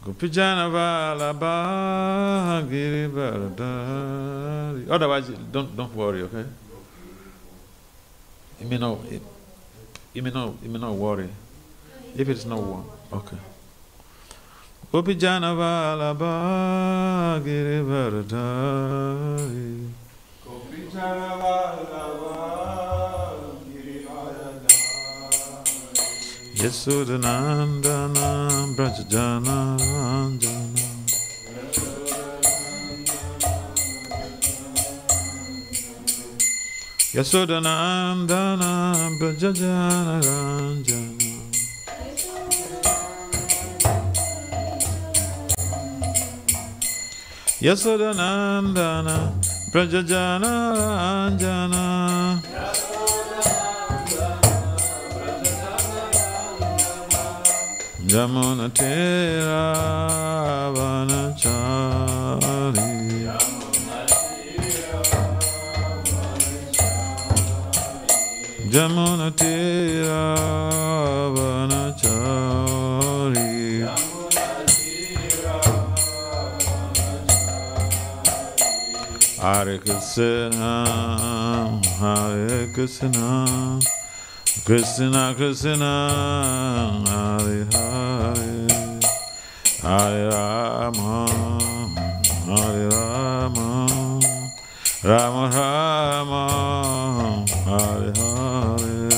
Gopijana Vallabha Girivaradari. Otherwise, don't worry, okay? You may not worry. If it's not one, okay. Gopijana Vallabha Girivaradari. Gopijana Vallabha Girivaradari. Yasodhanandana Brajajana Ranjana. Yasodhanandana Brajajana Ranjana. Yasodhanandana Brajajana Ranjana. Jamuna Tera Vanachari. Jamuna Tera Vanachari. Hare Krishna, Hare Krishna, Krishna Krishna, Hare Hare, Hare Rama, Hare Rama, Rama Rama, Hare Hare.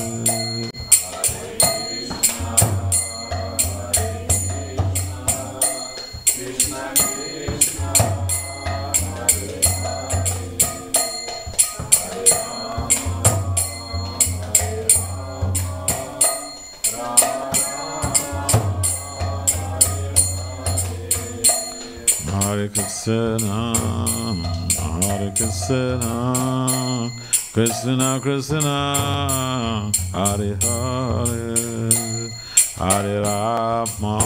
Hare Krishna, Hare Krishna, Krishna Krishna, Hare Hare, Hare Rama,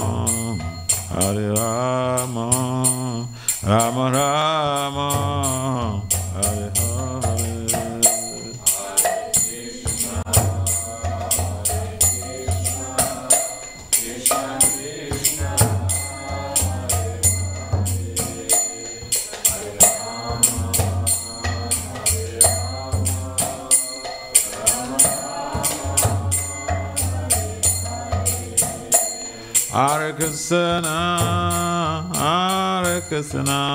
Hare Rama, Rama Rama, Hare Hare. Hare Krishna, Hare Krishna,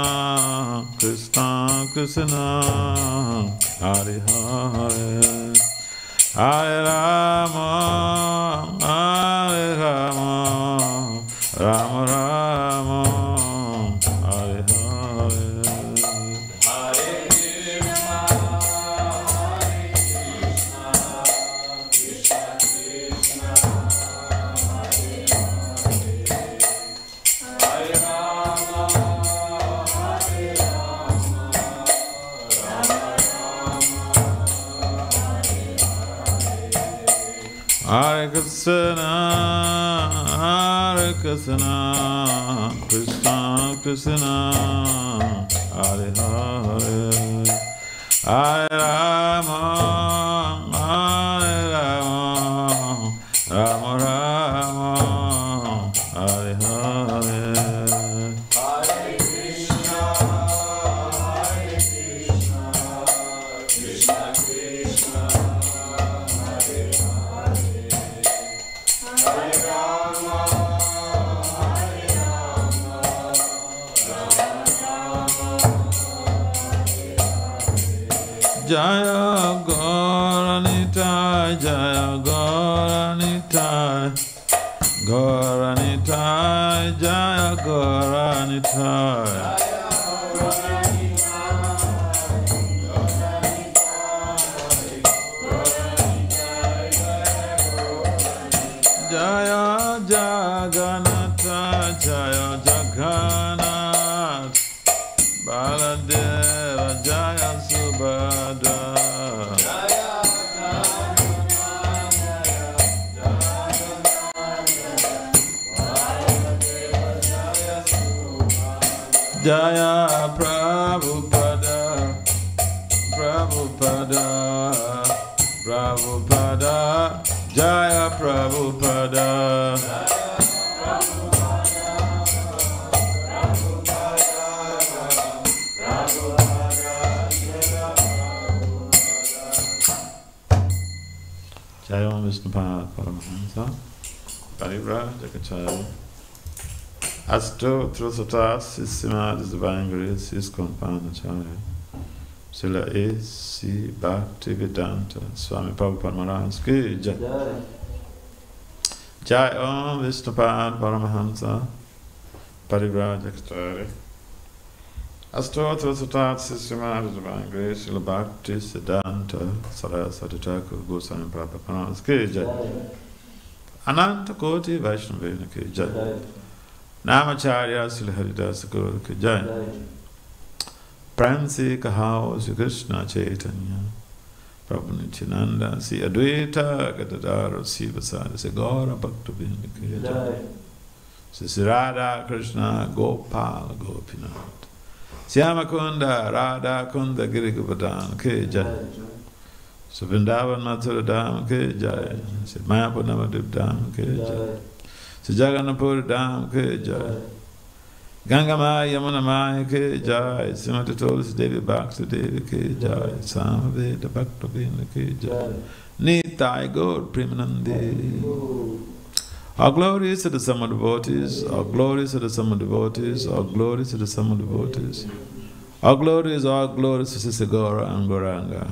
Krishna Krishna, Hare Hare, Hare Rama, Hare Rama, Rama Rama, Hare Hare. Hare Krishna, Hare Krishna, Krishna Krishna, Hare Krishna, Hare Krishna, Krishna Krishna, Hare Hare, Hare Rama, Hare Rama, Rama Rama, Hare Hare. Hare Krishna, Hare Krishna, Krishna Krishna, Hare Hare, Hare Rama, Hare Rama, Rama Rama, Hare Hare. Jaya Gauranitai, Jaya Gauranitai, Gauranitai, Jaya Gauranitai. Jaya Jagannatha, Jaya Jagannath, Baladeva, Jaya Subhadra. Jaya Prabhupada, Prabhupada, Prabhupada, Jaya Prabhupada. Vishnupad Paramahansa Parivrajakacharia Asto Trusatas Sissimadis Divine Grace Iskon Panacharya Sila A.C. Bhakti Vedanta Swami Prabhupada Maharaj Ki Jai Jai Om Vishnupad Paramahansa Parivrajakacharia Asto Trusatas Sissimadis Divine Grace Sila Bhakti Vedanta Saraswati Thakur Goswami Prabhupada Maharaj Ki Jai Ananta Koti Vaishnavena Ki Jai Namacharya Sila Haridasa Guru Ki Jai Pransi Kahao Sri Krishna Chaitanya Prabhu Nityananda Si Advaita Gadadara Si Vasada Si Gaura Bhakta Vinda Ki Jai Si Radha Krishna Gopal Gopinath Syama Kunda Radha Kunda Giri Govardhana Ki Jai Si Vrindavan Mathura Dham Ki Jai Si Mayapur Navadvip Dham Ki Jai Si Jagannapur Dham Ki Jai Ganga Maya Yamuna Maya Ki Jai Srimati Tulsi Devi Bhakti Devi Ki Jai Samaveda Bhakta Vinda Ki Jai Nitai Gaur Premanandi. All glory to the summer devotees, all glory to the summer devotees, all glory to the summer devotees. All glory to Sister Gaura and Gauranga.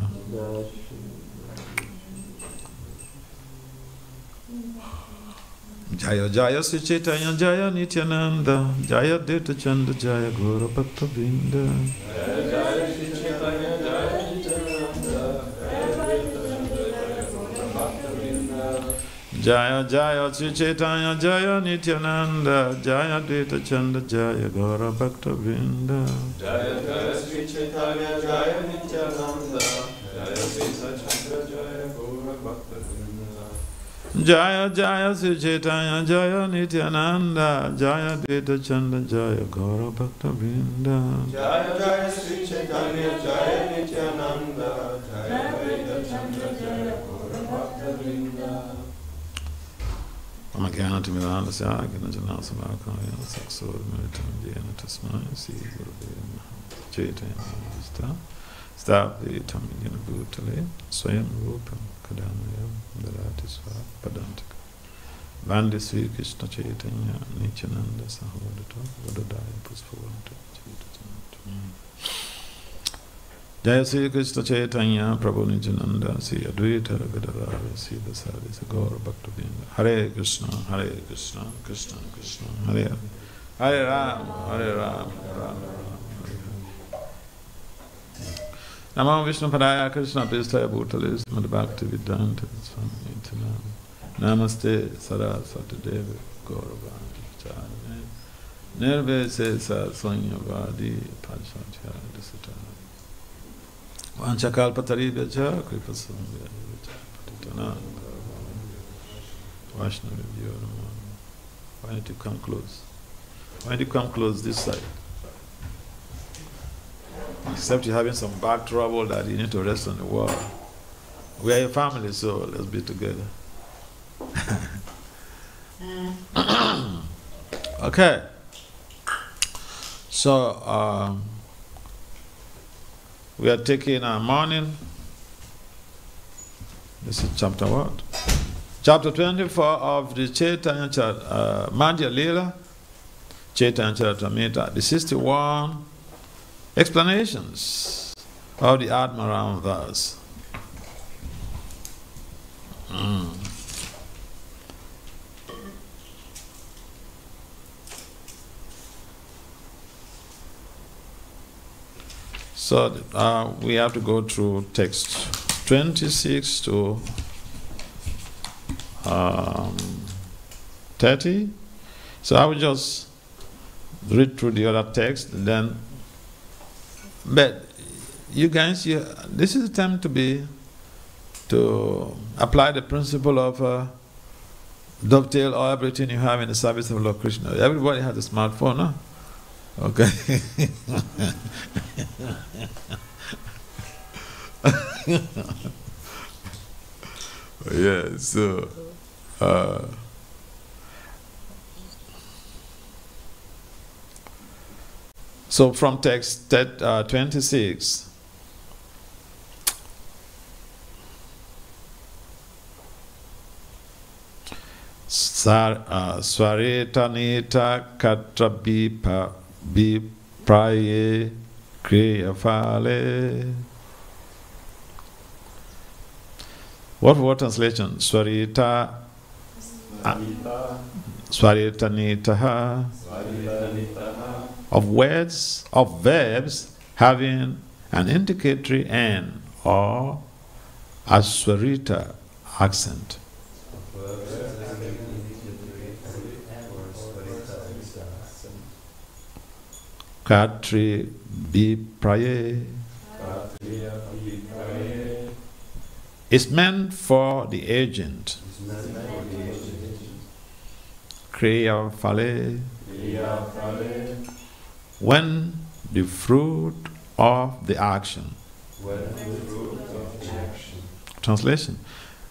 Jaya Jaya Sri Chaitanya Jaya Nityananda Jaya Deta Chanda Jaya Guru Bhakta Vrinda Jaya Jaya Sri Chaitanya Jaya Nityananda Jaya Jaya Sri Chaitanya Jaya Nityananda Jaya Deta Chanda Jaya Guru Bhakta Vrinda Jaya Jaya Sri Chaitanya Jaya Nityananda Jaya Deta Chanda Jaya Guru Bhakta Vrinda Jaya Jaya Sri Chaitanya Jaya Nityananda Jaya Deta Chanda Jaya Gaura Bhakta Vrinda Jaya Jaya Sri Chaitanya Jaya Nityananda Jaya Deta Chanda Jaya Gaura Bhakta Vrinda Amagyanati Miranda Syagina Janasavakaya Saksur Meritam Jena Tasmai Si Gurave Chaitanya Vista Stavi Tamigina Bhutale Swayam Rupam Kadamaya Dharati Svat Padantika Vande Sri Krishna Chaitanya Nityananda Sahodata Vadadaya Puspavanta Chaitanya Jaya Sri Krishna Chaitanya Prabhu Nityananda Sri Advaita Gadadara Sri Vasadi Sri Gaura Bhakta Vrinda Hare Krishna Krishna Krishna Hare Hare Hare Rama Ram Ram Namo Vishnu Padaya Krishna Pistaya Bhutale Srimad Bhakti Vedanta Swami Nityananda Namaste Saraswati Devi Gauravani Charane Nirvesesa Sanyavadi Pachacya Disata Vanchakalpataribhyacha Kripasambhyacha Patitana Vaishnavi Vyoramana. Why don't you come close? Why don't you come close this side? Except you're having some back trouble that you need to rest on the wall. We are a family, so let's be together. Okay. So, we are taking our morning. This is chapter what? Chapter 24 of the Chaitanya Madhya Lila, Chaitanya Charitamrita, the 61 explanations of the Atmaram verse. So we have to go through text 26 to 30. So I will just read through the other text and then. But you guys, this is the time to apply the principle of dovetail all everything you have in the service of Lord Krishna. Everybody has a smartphone, huh? Okay. Yeah, so from text 26, Swaritanita katra bipraye kriya fale. What translation? Swaritanitaha. Of words, of verbs having an indicatory N or a Swarita accent. Katri bipraye is meant for the agent. Kriya fale, when the fruit of the action. Translation: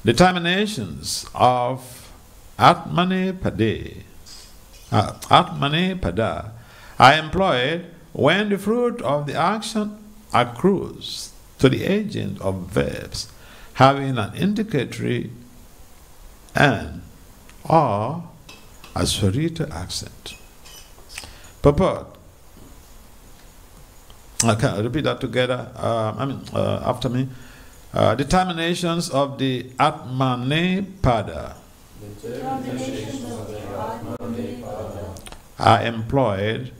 the terminations of Atmane Pada are employed when the fruit of the action accrues to the agent of verbs having an indicatory N or a Swarita accent. Purport. Okay, repeat that together. After me. The terminations of the Atmane Pada are employed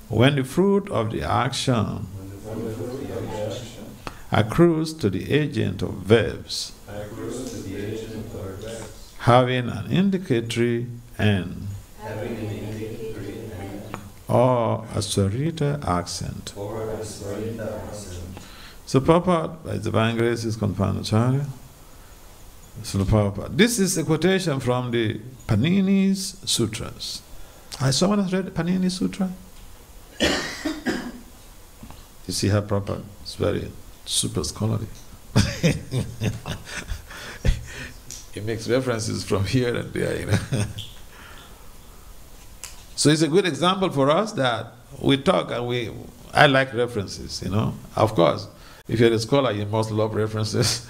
when the fruit of the action accrues to the agent of verbs having an indicatory N or a Swarita accent. So Prabhupada, by divine grace, is Konpanacharya. So Prabhupada. This is a quotation from the Panini's Sutras. Someone has read the Panini Sutra? You see how Prabhupada is very super scholarly. He makes references from here and there, you know. So it's a good example for us that we talk and I like references, you know. Of course, if you're a scholar, you must love references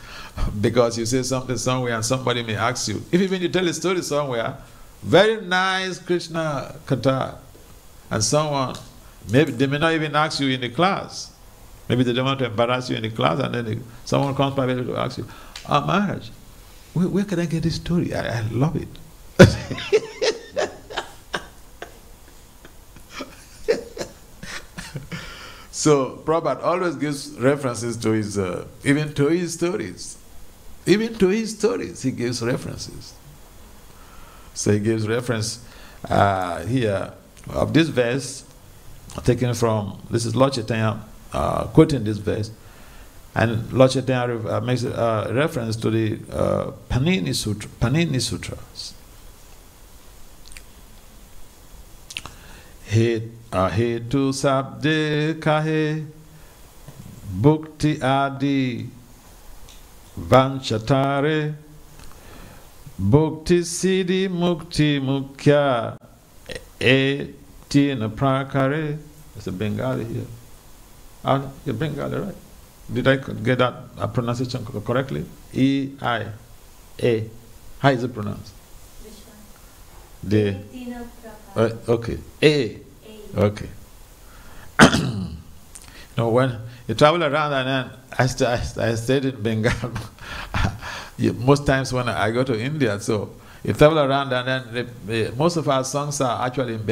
because you say something somewhere and somebody may ask you. If even you tell a story somewhere, very nice Krishna Katha, and someone, maybe they may not even ask you in the class. Maybe they don't want to embarrass you in the class, and then someone comes by to ask you, Maharaj, where can I get this story? I love it. So Prabhupada always gives references to his, even to his stories. Even to his stories, he gives references. So he gives reference here of this verse, taken from, this is Lord Chaitanya quoting this verse, and Lord Chaitanya makes a reference to the Panini Sutras. Hetu sabde kahe bhukti adi vanchatare bhukti siddhi mukti mukhya tina prakare. It's a Bengali here. You're Bengali, right? Did I get that pronunciation correctly? E-I-A. How is it pronounced? Which one? Okay. A. Okay. Now, when you travel around and then I stayed in Bengal. Most times when I go to India, so you travel around and then most of our songs are actually in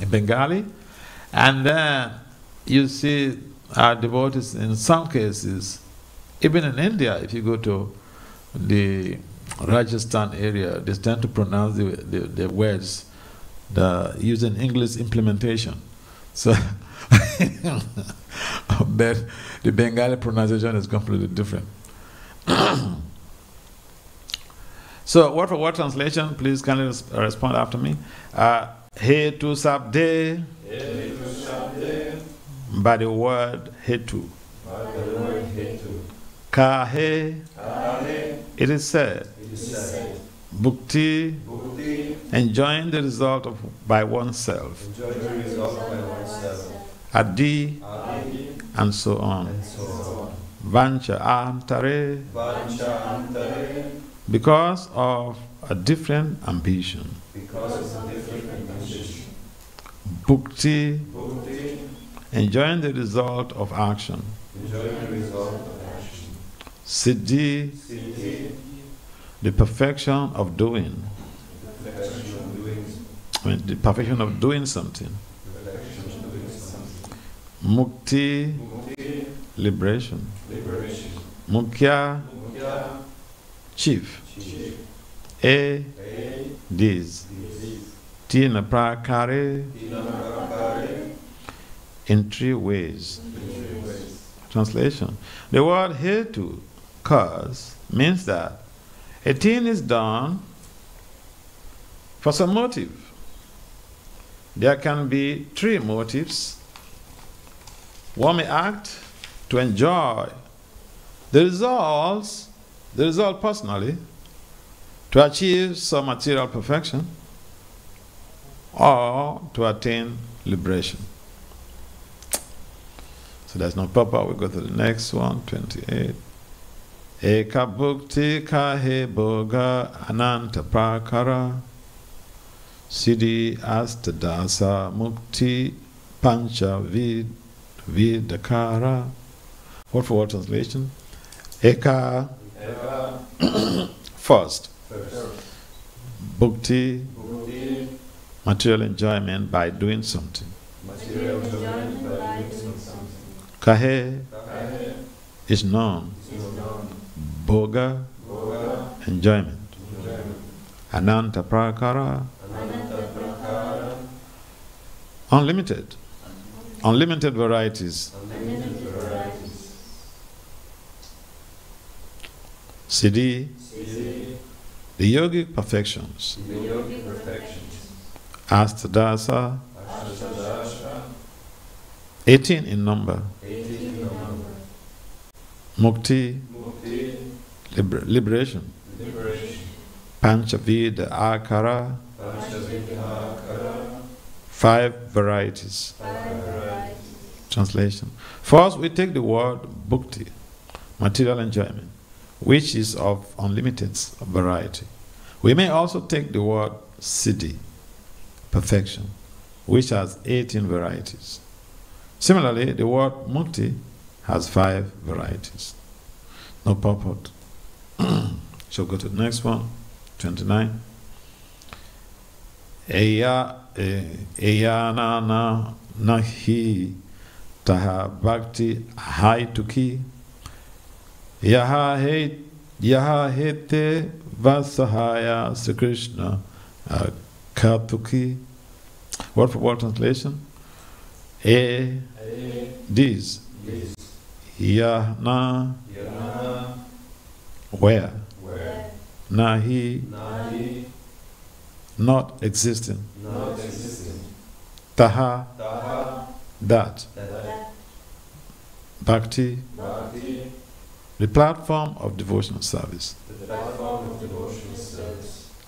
Bengali, and then you see our devotees in some cases, even in India, if you go to the Rajasthan area, they tend to pronounce the words using English implementation. So, but the Bengali pronunciation is completely different. So, word for word translation, please kindly respond after me. Hetu sabde, by the word hetu. Kahe, it is said. Bhukti, enjoying the result by oneself. Adi, and so on. Vancha antare, because of a different ambition. Bhakti, enjoying the result of action. Siddhi, the perfection of doing. The perfection of doing something. Mukti, liberation. Mukhya, chief. These. Tina prakare, in 3 ways. Translation. The word hetu, cause, means that a thing is done for some motive. There can be 3 motives. One may act to enjoy the result personally, to achieve some material perfection, or to attain liberation. So there's no papa. We go to the next one, 28. Eka bhukti kahe boga ananta prakara siddhi astadasa mukti pancha vidakara. Word for word translation. Eka, first. Bhukti, material enjoyment by doing something. Kahe is known. Bhoga, enjoyment. Ananta prakara, unlimited. Unlimited varieties. Siddhi, the yogic perfections. Astadasa, 18 in number. Mukti, liberation. Panchavida akara, 5 varieties. Translation. First, we take the word bhukti, material enjoyment, which is of unlimited variety. We may also take the word siddhi, perfection, which has 18 varieties. Similarly, the word mukti has 5 varieties. No purport. Shall go to the next one, 29. Eya na nahi taha bhakti haituki yaha hete vasahaya Sri Krishna katuki. Word for word translation. This. Na, where. Nahi, not existing. Taha, that. Bhakti, the platform of devotional service.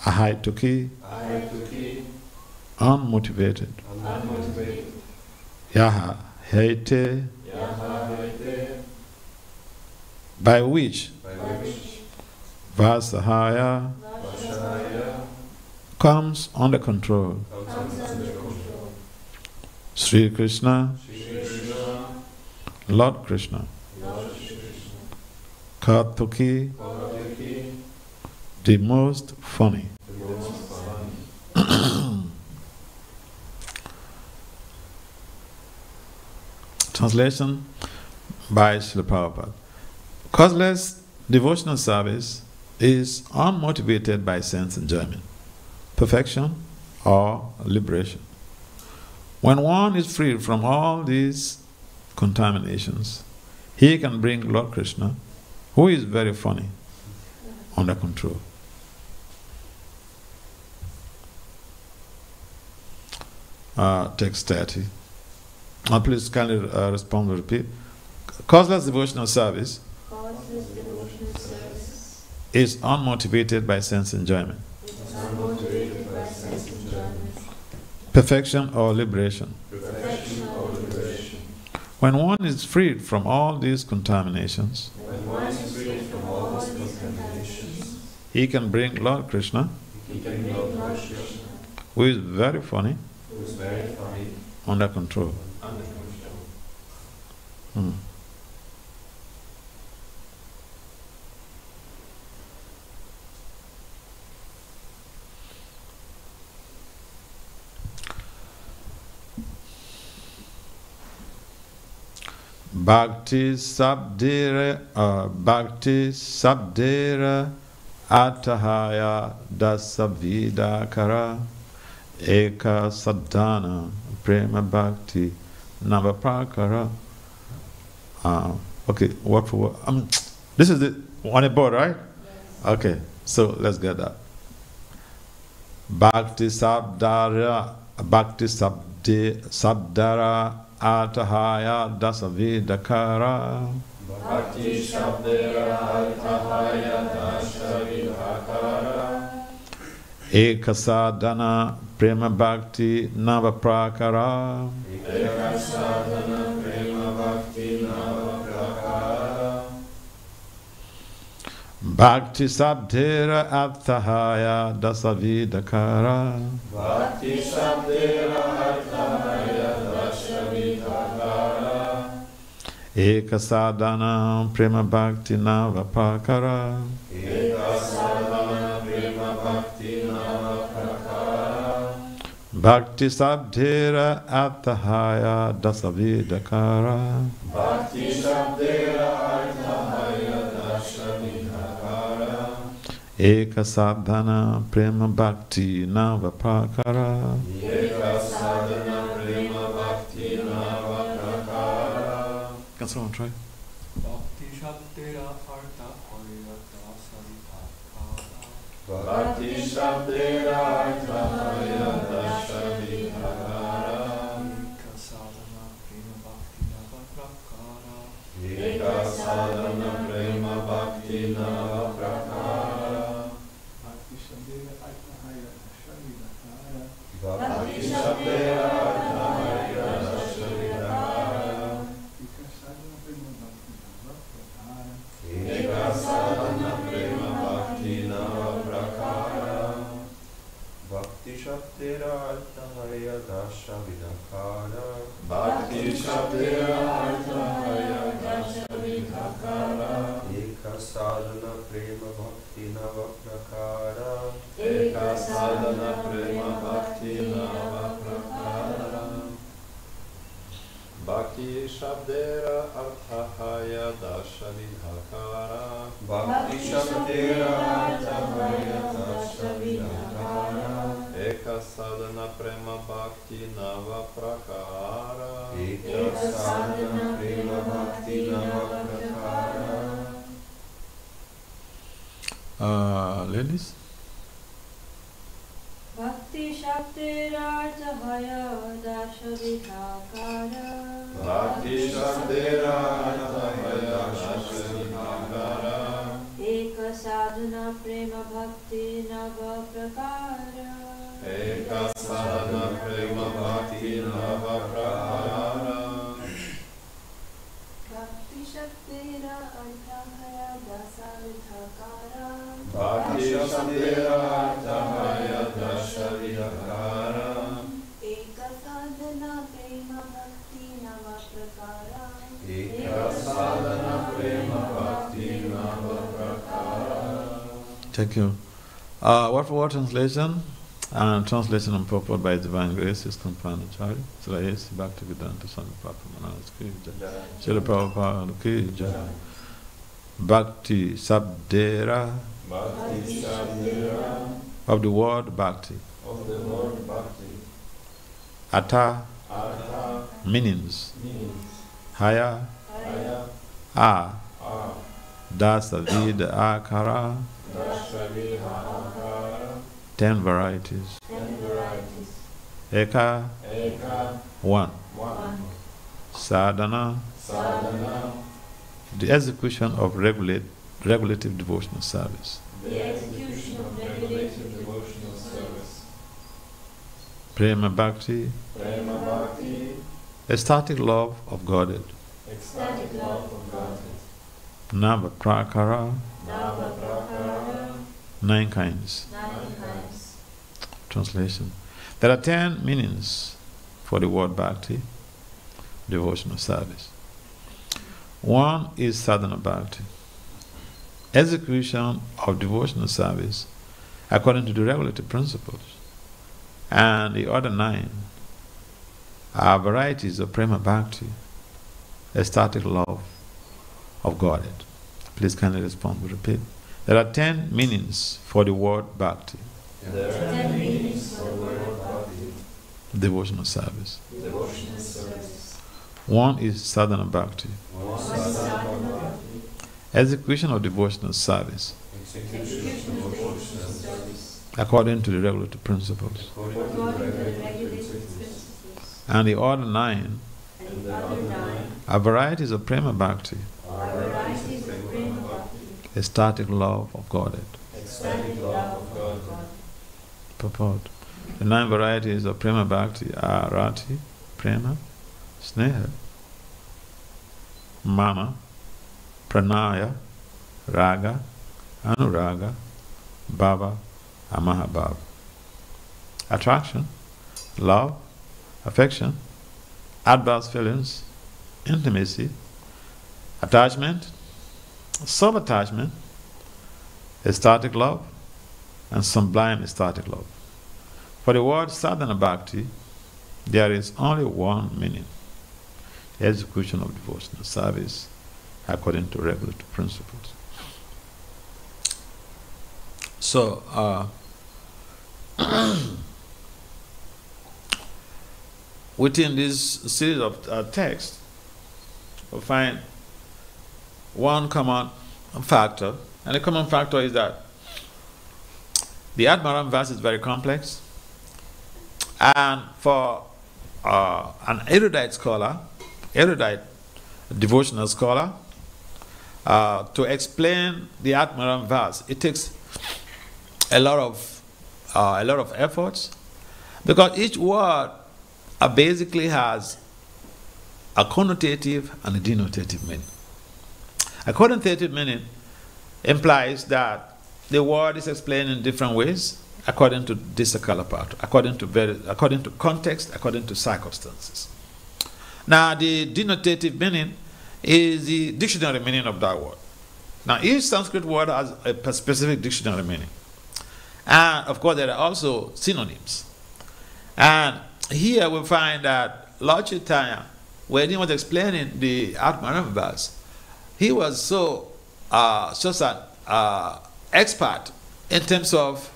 Ahaituki, unmotivated. Yaha, hete, by which Vasahaya comes under control. Sri Krishna, Lord Krishna. Kartuki, the most funny. Translation by Srila Prabhupada. Causeless devotional service is unmotivated by sense enjoyment, perfection, or liberation. When one is freed from all these contaminations, he can bring Lord Krishna, who is very funny, under control. Text 30. Please kindly respond and repeat. Causeless devotional service is unmotivated by sense enjoyment, perfection or liberation. When one is freed from all these contaminations, He can bring Lord Krishna, who is very funny, under control. Bhakti Sabdera Atahaya Dasavidakara Eka Sadhana Prema Bhakti Navaprakara. Okay, what for what? This is the on a board, right? Okay, so let's get that. Bhakti Sabdara Atahaya Dasavidakara. Bhakti Shabdera Atahaya Dasavidakara. Ekasadana Prema Bhakti Navaprakara. Ekasadana Prema Bhakti Navaprakara. Bhakti Sabdera Atahaya Dasavidakara. Bhakti Shabdera Atahaya Dasavidakara. Ekasadana Prema Bhakti Navaprakara. Ekasadana Prema Bhakti Navaprakara. Bhakti Sabdera Atahaya Dasavidakara. Bhakti Shabdera Atahaya Dasavidakara. Ekasadana Prema Bhakti Navaprakara. Ekasadana Prema Bhakti Navaprakara. Can someone try? Bhakti Shabdera Atahaya Dasavidakara. Bhakti Shabdera Atahaya Dasavidakara. Ekasadana Prema Bhakti Navaprakara. Ekasadana Prema Bhakti Navaprakara. Bhakti Shabdera Atahaya Dasavidakara. Bhakti Shabdera Atahaya Dasavidakara. Ekasadana Prema Ekasadana Prema Bhakti Bhakti Navaprakara. Bhakti Shabdera Atahaya Dasavidakara. Bhakti Shabdera Atahaya Dasavidakara. Ekasadana Prema Bhakti Navaprakara. Ekasadana Prema Bhakti Navaprakara. Bhakti Shabdera Atahaya Dasavidakara. Bhakti Shabdera Atahaya Dasavidakara. Ekasadana Prema Bhakti Navaprakara. Ekasadana Prema Bhakti Navaprakara. Ladies? Bhakti Shabdera Atahaya Dasavidakara. Bhakti Shabdera Atahaya Dasavidakara. Ekasadana Prema Bhakti Navaprakara. Ekasadana Prema Bhakti Navaprakara. Bhakti Shabdera Atahaya Dasavidakara. Bhakti Shabdera Atahaya Dasavidakara. Ekasadana Prema Bhakti Navaprakara. Ekasadana Prema Bhakti Navaprakara. Thank you. Word for word translation and translation and purport by Divine Grace is companion Charlie. So that is Bhakti Vedanta Swami Prabhupada Ki Jai. Srila Prabhupada Ki Jai. Bhakti Sabdera Bhakti Shabdera of the word Bhakti. of the word Bhakti. Ata Atha meanings. means Haya Haya A A Dasavid Akara. Dasavidakara. 10 varieties. 10 varieties. Eka Eka 1. 1. Sadhana, Sadhana, the execution of regulative devotional service. the execution of regulated devotional service. Prema Bhakti, Prema Bhakti, ecstatic love of Godhead. ecstatic love of God. Nava Prakara, Nava Prakara, 9 kinds. 9 kinds. Translation. There are 10 meanings for the word bhakti, devotional service. 1 is sadhana bhakti, execution of devotional service according to the regulative principles. And the other 9 are varieties of prema bhakti, ecstatic love of Godhead. Please kindly respond with repeat. There are 10 meanings for the word bhakti. There are 10 meanings for the word bhakti. Devotional service. Devotional service. 1 is sadhana bhakti, 1 is sadhana bhakti. execution of devotional service Execution of devotional service. according to the regulative principles. According to the regulated principles. And the other 9 And the other 9 are varieties of prema bhakti, are varieties of prema bhakti. ecstatic love of Godhead. Ecstatic love of God. Purport. The 9 varieties of prema bhakti are rati, prema, sneha, mana, pranaya, raga, anuraga, bhava, and mahabhava. Attraction, love, affection, adverse feelings, intimacy, attachment, sub-attachment, ecstatic love, and sublime ecstatic love. For the word sadhana bhakti, there is only one meaning: execution of devotional service according to regulative principles. So, within this series of texts, we find one common factor, and the common factor is that the Atmaram verse is very complex, and for an erudite scholar, erudite devotional scholar, to explain the Atmaram verse, it takes a lot of efforts, because each word basically has a connotative and a denotative meaning. A connotative meaning implies that the word is explained in different ways according to disakala, according to context, according to circumstances. Now, the denotative meaning is the dictionary meaning of that word. Now, each Sanskrit word has a specific dictionary meaning. And, of course, there are also synonyms. And here we find that Lord Chaitanya, when he was explaining the Atmaram verse, he was such an expert in terms of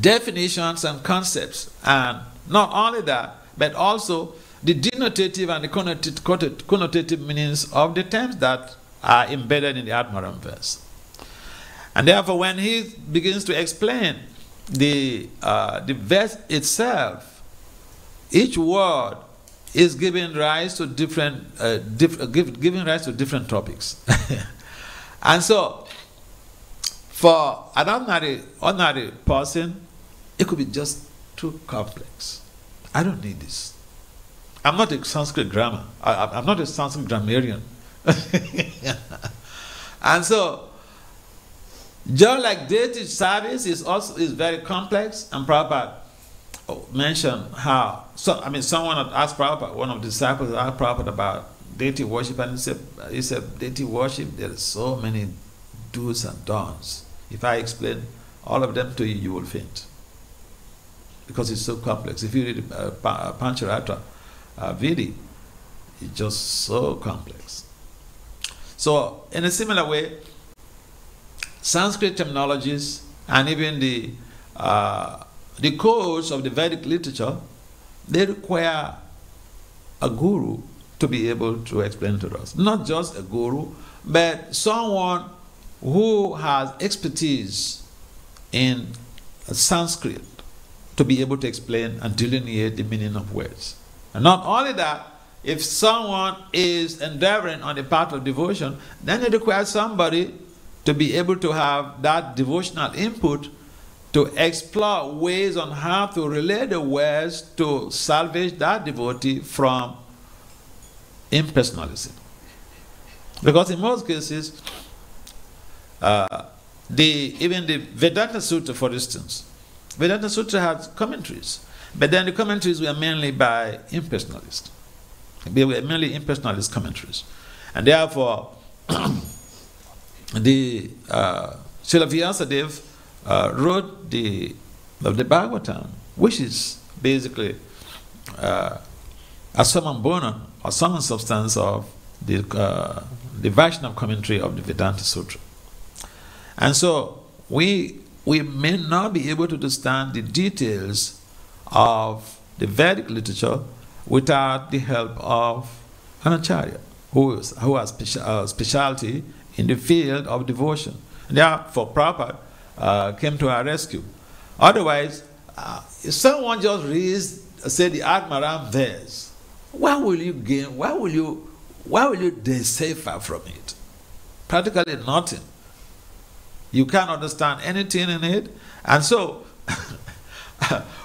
definitions and concepts. And not only that, but also the denotative and the connotative meanings of the terms that are embedded in the Atmaram verse. And therefore, when he begins to explain the verse itself, each word is giving rise to different topics. And so, for an ordinary person, it could be just too complex. I don't need this. I'm not a Sanskrit grammar. I'm not a Sanskrit grammarian. And so, just like deity service is very complex, and Prabhupada mentioned how, someone had asked Prabhupada, one of the disciples asked Prabhupada about deity worship, and he said deity worship, there are so many do's and don'ts. If I explain all of them to you, you will faint, because it's so complex. If you read Pancharatra Vidi, it's just so complex. So, in a similar way, Sanskrit terminologies and even the codes of the Vedic literature, they require a guru to be able to explain to us. Not just a guru, but someone who has expertise in Sanskrit to be able to explain and delineate the meaning of words. And not only that, if someone is endeavoring on the path of devotion, then it requires somebody to be able to have that devotional input to explore ways on how to relate the words to salvage that devotee from impersonalism. Because in most cases, even the Vedanta Sutra, for instance. Vedanta Sutra has commentaries, but then the commentaries were mainly by impersonalists. They were mainly impersonalist commentaries. And therefore, the Srila Vyasadeva wrote the Bhagavatam, which is basically a summum bonum or summum substance of the Vaishnava commentary of the Vedanta Sutra. And so we may not be able to understand the details of the Vedic literature without the help of an acharya who has specialty in the field of devotion. And therefore, Prabhupada came to our rescue. Otherwise, if someone just reads, say, the Atmaram verse, what will you gain? What will you decipher from it? Practically nothing. You can't understand anything in it. And so,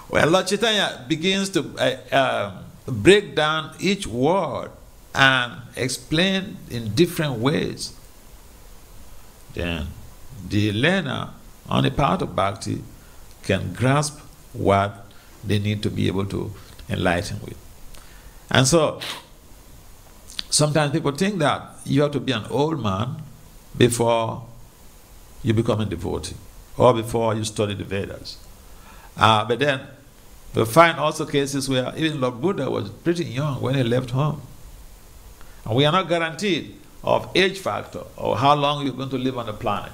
when Lord Chaitanya begins to break down each word and explain in different ways, then the learner on the part of bhakti can grasp what they need to be able to enlighten with. And so, sometimes people think that you have to be an old man before you become a devotee, or before you study the Vedas. But then, we find also cases where even Lord Buddha was pretty young when he left home. And we are not guaranteed of age factor or how long you're going to live on the planet.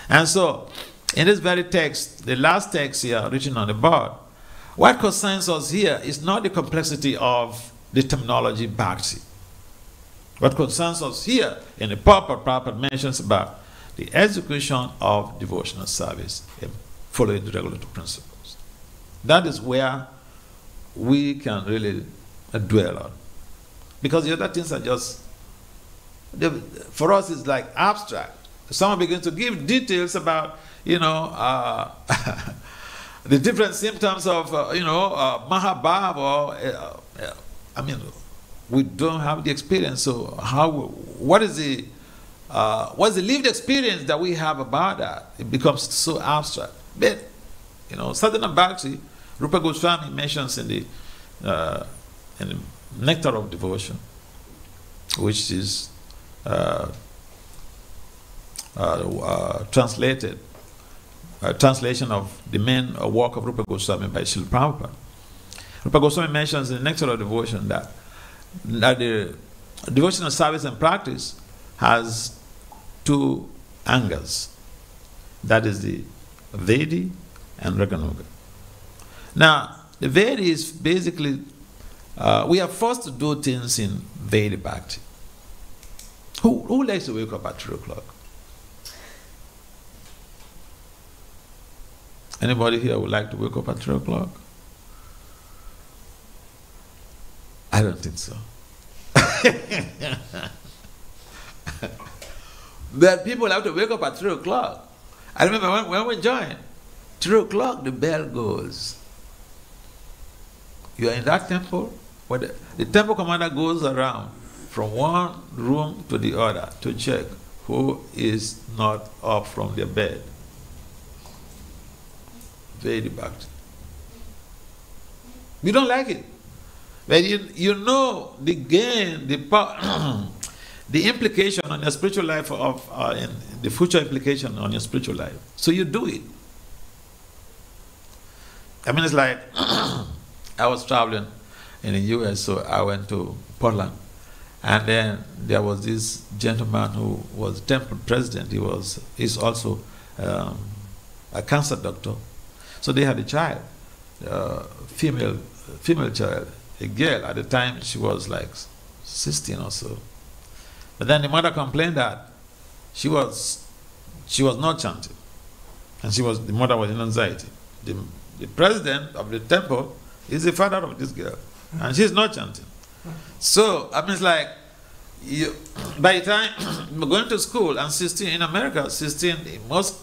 And so, in this very text, the last text here written on the board, what concerns us here is not the complexity of the terminology bhakti. What concerns us here in the Prabhupada mentions about the execution of devotional service and following the regulative principles. That is where we can really dwell on. Because the other things are just, for us, it's like abstract. Someone begins to give details about, the different symptoms of, Mahabhava. We don't have the experience. So what's the lived experience that we have about that? It becomes so abstract. But, Sadhana Bhakti, Rupa Goswami mentions in the Nectar of Devotion, which is translation of the main work of Rupa Goswami by Srila Prabhupada. Rupa Goswami mentions in the Nectar of Devotion that the devotional service and practice has two angas. That is the Vedi and Raganuga. Now, the Vedi is basically, we are forced to do things in Vedi Bhakti. Who likes to wake up at 3 o'clock? Anybody here would like to wake up at 3 o'clock? I don't think so. But people have to wake up at 3 o'clock. I remember when we joined, 3 o'clock the bell goes. You are in that temple, where the temple commander goes around from one room to the other to check who is not up from their bed. Very Bhakti. We don't like it. But you know the gain, the implication on your spiritual life in the future implication on your spiritual life. So you do it. I mean, it's like I was traveling in the US, so I went to Portland. And then there was this gentleman who was temple president. He's also a cancer doctor. So they had a child, female child, a girl. At the time, she was like 16 or so. But then the mother complained that she was not chanting, and the mother was in anxiety. The president of the temple is the father of this girl, and she's not chanting. So I mean, it's like by the time we're going to school, and 16 in America, 16 in most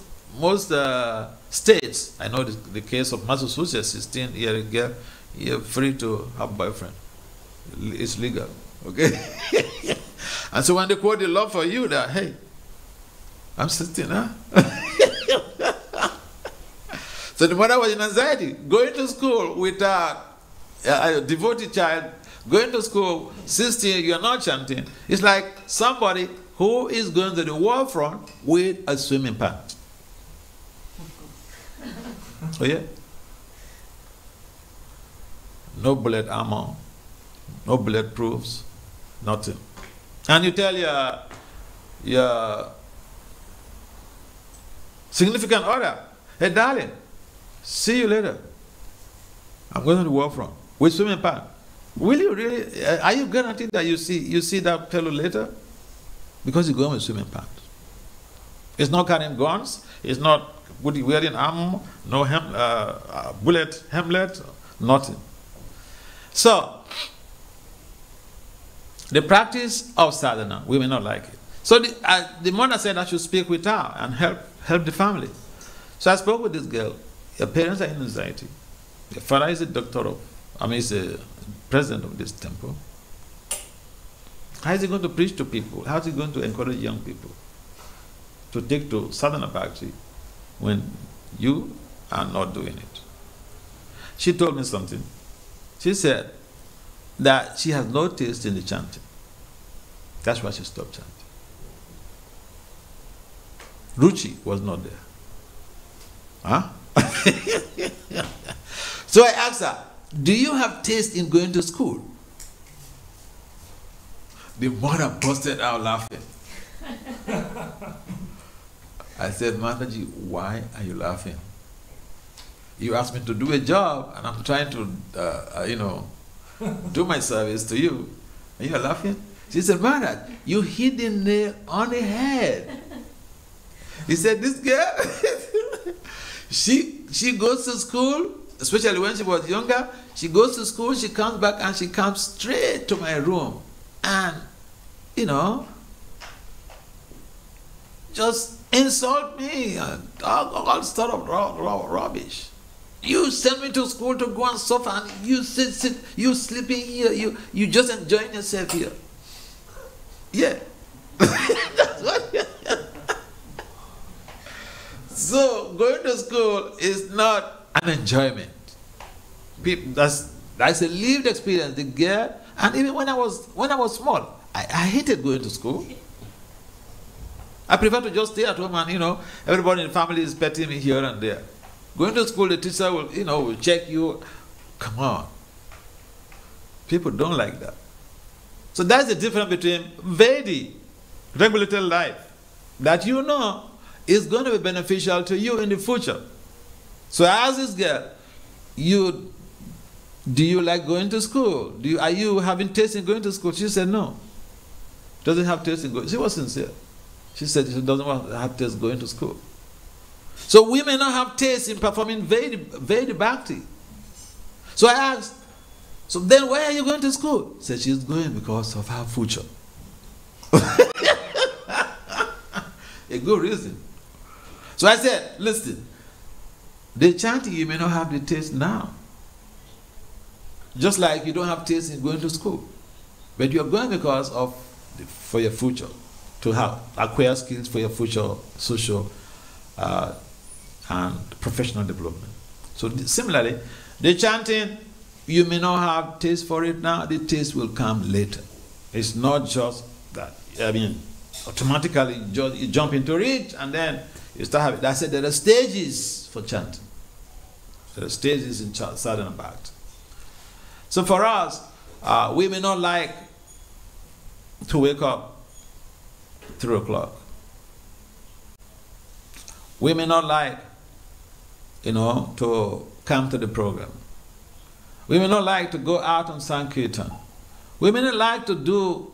states. I know the case of Massachusetts, 16-year-old girl, you're free to have a boyfriend. It's legal, okay? And so when they quote the law for you, that hey, I'm sitting, huh? So the mother was in anxiety, going to school with a devoted child, going to school, 16, you're not chanting. It's like somebody who is going to the war front with a swimming pant. Oh yeah? No bullet armor, no bullet proofs, nothing. And you tell your significant other, hey darling, see you later. I'm going to the war front with swimming pants. Will you really? Are you guaranteed that you see that fellow later? Because you're going with swimming pants. It's not carrying guns. It's not wearing armor. No bullet helmet. Nothing. So the practice of sadhana, we may not like it. So the mother said I should speak with her and help the family. So I spoke with this girl. Her parents are in anxiety. Her father is a doctor is a president of this temple. How is he going to preach to people? How is he going to encourage young people to take to sadhana bhakti when you are not doing it? She told me something. She said that she has no taste in the chanting. That's why she stopped chanting. Ruchi was not there. Huh? So I asked her, do you have taste in going to school? The mother busted out laughing. I said, Mataji, why are you laughing? You asked me to do a job, and I'm trying to, do my service to you, and you're laughing? She said, Maharaj, you hit the nail on the head. He said, this girl, she goes to school, especially when she was younger, she goes to school, she comes back, and she comes straight to my room. And, just insult me and all sort of rubbish. You send me to school to go and suffer, and you you sleeping here, you just enjoying yourself here. Yeah. That's what. So going to school is not an enjoyment. That's a lived experience. The girl, and even when I was small, I hated going to school. I prefer to just stay at home and, everybody in the family is petting me here and there. Going to school, the teacher will, will check you. Come on. People don't like that. So that's the difference between Vedi, regulated life, that is going to be beneficial to you in the future. So I asked this girl, do you like going to school? Are you having taste in going to school? She said no. Doesn't have taste in going. She was sincere. She said she doesn't want to have taste going to school. So we may not have taste in performing Vedi Bhakti. So I asked, so then why are you going to school? She said she's going because of her future. A good reason. So I said, listen, the chanting, you may not have the taste now. Just like you don't have taste in going to school. But you're going because for your future, to have acquire skills for your future social and professional development. So similarly, the chanting, you may not have taste for it now, the taste will come later. It's not just that, automatically you jump into it and then you start having, I said there are stages for chanting. There are stages in sadhana bhakti. So for us, we may not like to wake up 3 o'clock. We may not like, to come to the program. We may not like to go out on Sankirtan. We may not like to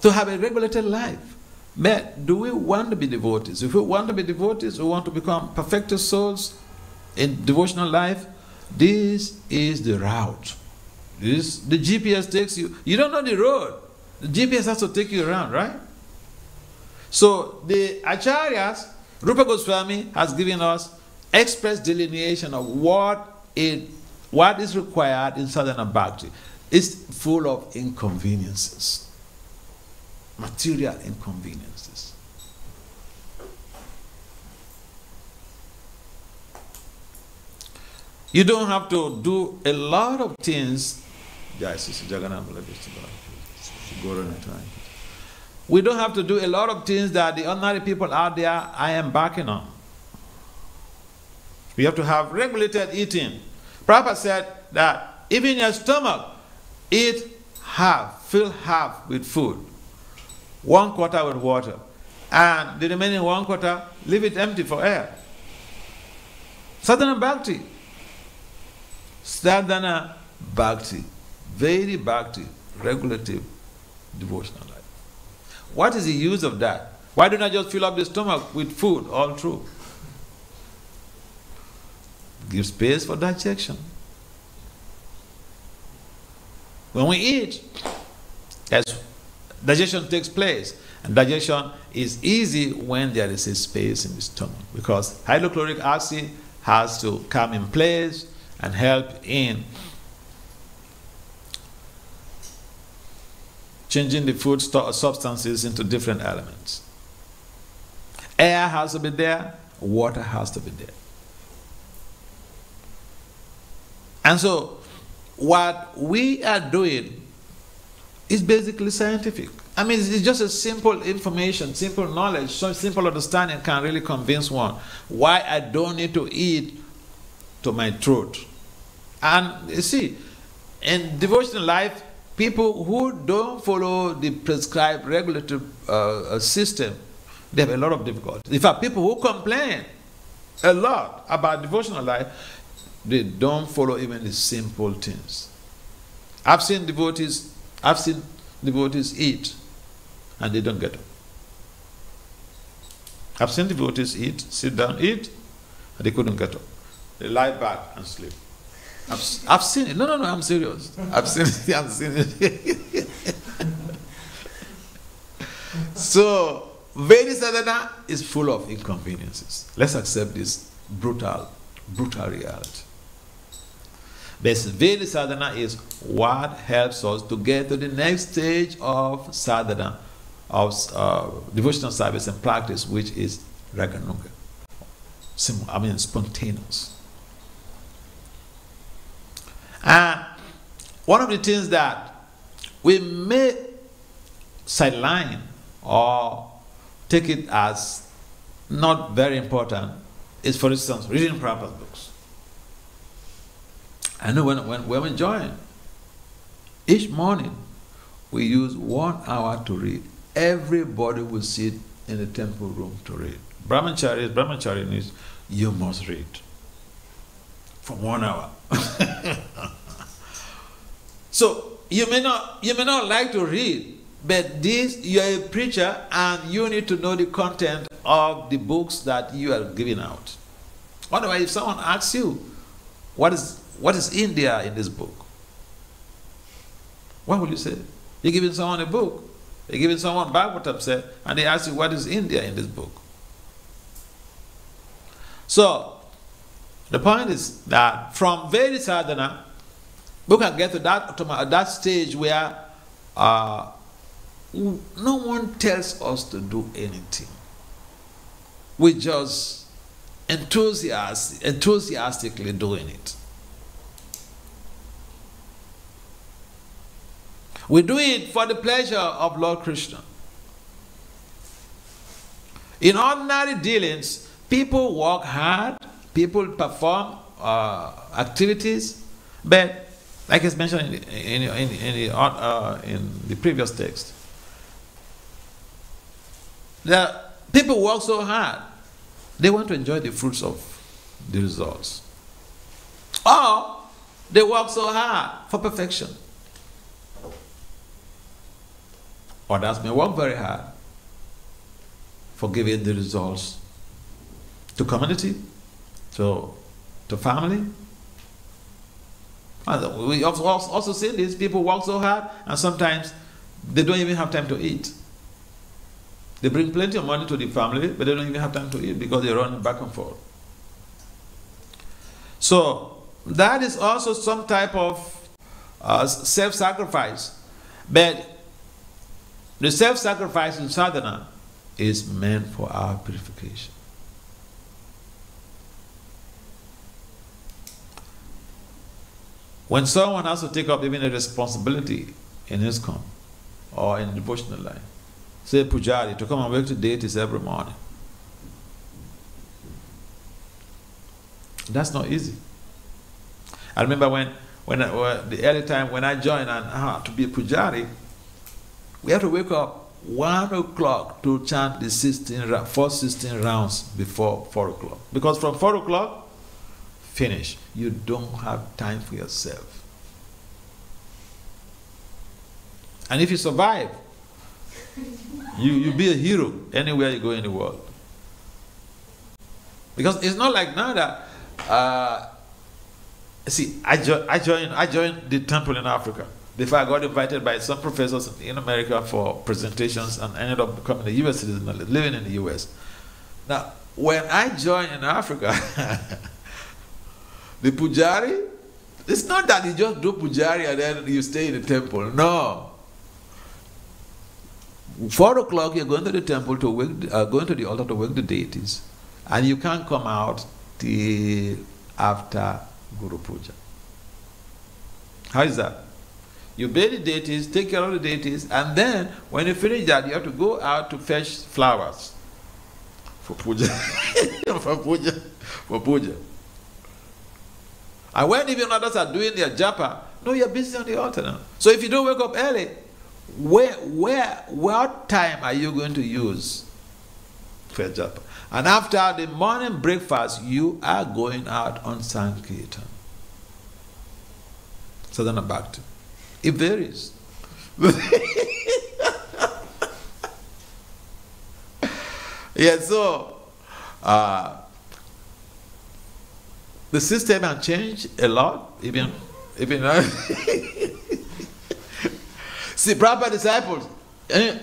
have a regulated life. But do we want to be devotees? If we want to be devotees, we want to become perfected souls in devotional life, this is the route. The GPS takes you. You don't know the road. The GPS has to take you around, right? So the Acharyas, Rupa Goswami has given us express delineation of what is required in sadhana bhakti. It's full of inconveniences, material inconveniences. You don't have to do a lot of things. We don't have to do a lot of things that the ordinary people out there are embarking on. We have to have regulated eating. Prabhupada said that even your stomach, eat half, fill half with food, 1/4 with water, and the remaining 1/4, leave it empty for air. Sadhana Bhakti. Sadhana Bhakti. Very Bhakti, regulative, devotional life. What is the use of that? Why don't I just fill up the stomach with food all through? Give space for digestion. When we eat, as digestion takes place, and digestion is easy when there is a space in the stomach, because hydrochloric acid has to come in place and help in changing the food substances into different elements. Air has to be there, water has to be there. And so, what we are doing is basically scientific. I mean, it's just a simple information, simple knowledge, so simple understanding can really convince one why I don't need to eat to my throat. And you see, in devotional life, people who don't follow the prescribed regulative system, they have a lot of difficulty. In fact, people who complain a lot about devotional life, they don't follow even the simple things. I've seen devotees eat, and they don't get up. I've seen devotees eat, sit down, eat, and they couldn't get up. They lie back and sleep. I've seen it. No, I'm serious. I've seen it. I've seen it. So, Vedic sadhana is full of inconveniences. Let's accept this brutal reality. But Vedic sadhana is what helps us to get to the next stage of sadhana, of devotional service and practice, which is raganuga. Spontaneous. And one of the things that we may sideline or take it as not very important is, for instance, reading Prabhupada's books. I know when we join, each morning we use 1 hour to read. Everybody will sit in the temple room to read. Brahmacharis, you must read for 1 hour. So you may not like to read, but you're a preacher and you need to know the content of the books that you are giving out. Otherwise, if someone asks you, what is India in this book? What will you say? You're giving someone a book. You're giving someone Bhagavatam said, and they ask you, what is India in this book? So, the point is that from Vedic sadhana, we can get to that stage where no one tells us to do anything. We just enthusiastically doing it. We do it for the pleasure of Lord Krishna. In ordinary dealings, people work hard, people perform activities, but like it's mentioned in the previous text, the people work so hard, they want to enjoy the fruits of the results. Or they work so hard for perfection. Others may work very hard for giving the results to community, to family. And we also see this, people work so hard and sometimes they don't even have time to eat. They bring plenty of money to the family, but they don't even have time to eat because they're running back and forth. So that is also some type of self-sacrifice. But the self-sacrifice in sadhana is meant for our purification. When someone has to take up even a responsibility in his come or in devotional life, say Pujari, to come and wake the deities every morning, that's not easy. I remember when the early time when I joined and to be a Pujari, we have to wake up 1 o'clock to chant the first 16 rounds before 4 o'clock. Because from 4 o'clock, finish. You don't have time for yourself. And if you survive, you be a hero anywhere you go in the world. Because it's not like now that, see, I joined the temple in Africa. Before I got invited by some professors in America for presentations and ended up becoming a US citizen, living in the US. Now, when I joined in Africa, the Pujari, it's not that you just do Pujari and then you stay in the temple. No. 4 o'clock, you're going to the temple to wake, going to the altar to wake the deities. And you can't come out till after Guru Puja. How is that? You bathe the deities, take care of the deities, and then when you finish that, you have to go out to fetch flowers for puja. for puja. And when even others are doing their japa, no, you're busy on the altar now. So if you don't wake up early, what time are you going to use for japa? And after the morning breakfast, you are going out on Sankirtan. Sadhana Bhakti. It varies. Yeah, so the system has changed a lot, even see, proper disciples in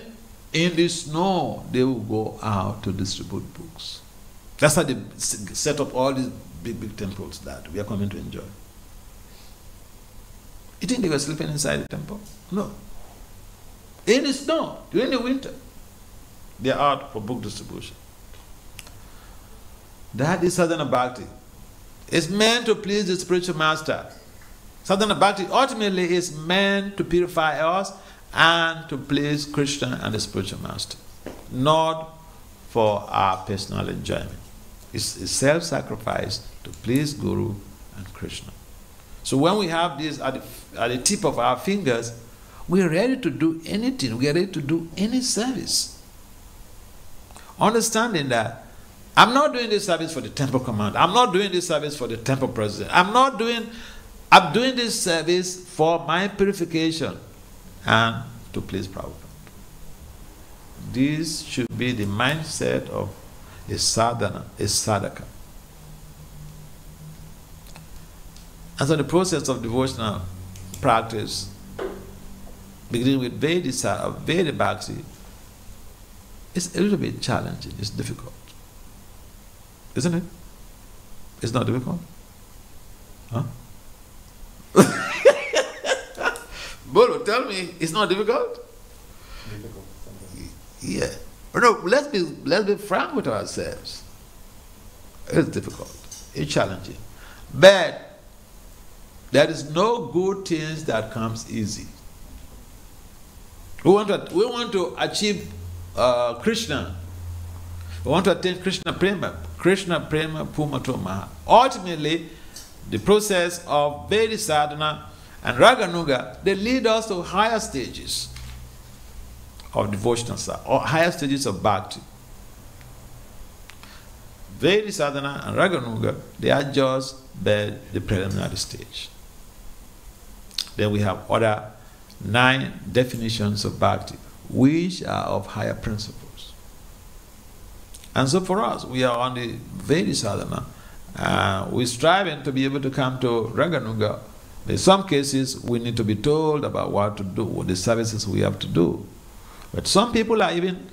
the snow they will go out to distribute books. That's how they set up all these big temples that we are coming to enjoy. You think they were sleeping inside the temple? No. In the snow, during the winter, they are out for book distribution. That is Sadhana Bhakti. It's meant to please the spiritual master. Sadhana Bhakti ultimately is meant to purify us and to please Krishna and the spiritual master, not for our personal enjoyment. It's self-sacrifice to please Guru and Krishna. So when we have this at the tip of our fingers, we are ready to do anything. We are ready to do any service. Understanding that I'm not doing this service for the temple commander. I'm not doing this service for the temple president. I'm doing this service for my purification and to please Prabhupada. This should be the mindset of a sadhana, a sadhaka. And so the process of devotional practice, beginning with Veda Bhakti, is a little bit challenging. It's difficult. Isn't it? It's not difficult? Huh? Bolo, tell me, it's not difficult? Difficult. Yeah. No, let's be frank with ourselves. It's difficult. It's challenging. But there is no good things that comes easy. We want to achieve Krishna. We want to attain Krishna Prema. Krishna Prema Pumato Maha. Ultimately, the process of Veda Sadhana and Raganuga, they lead us to higher stages of devotional or higher stages of bhakti. Veda Sadhana and Raganuga, they are just the preliminary stage. Then we have other 9 definitions of bhakti, which are of higher principles. And so for us, we are on the Veda Sadhana. We're striving to be able to come to Raganuga. In some cases, we need to be told about what to do, what the services we have to do. But some people are even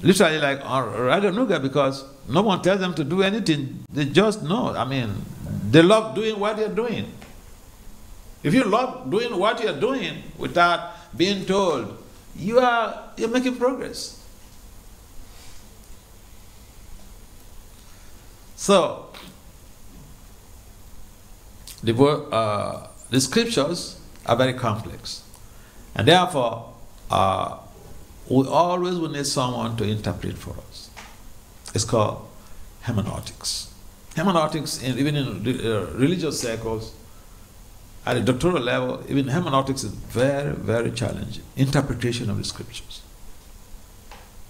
literally like Raganuga because no one tells them to do anything. They just know. I mean, they love doing what they're doing. If you love doing what you're doing without being told, you're making progress. So, the scriptures are very complex. And therefore, we always will need someone to interpret for us. It's called hermeneutics. Hermeneutics, even in religious circles, at a doctoral level, even hermeneutics is very, very challenging. Interpretation of the scriptures.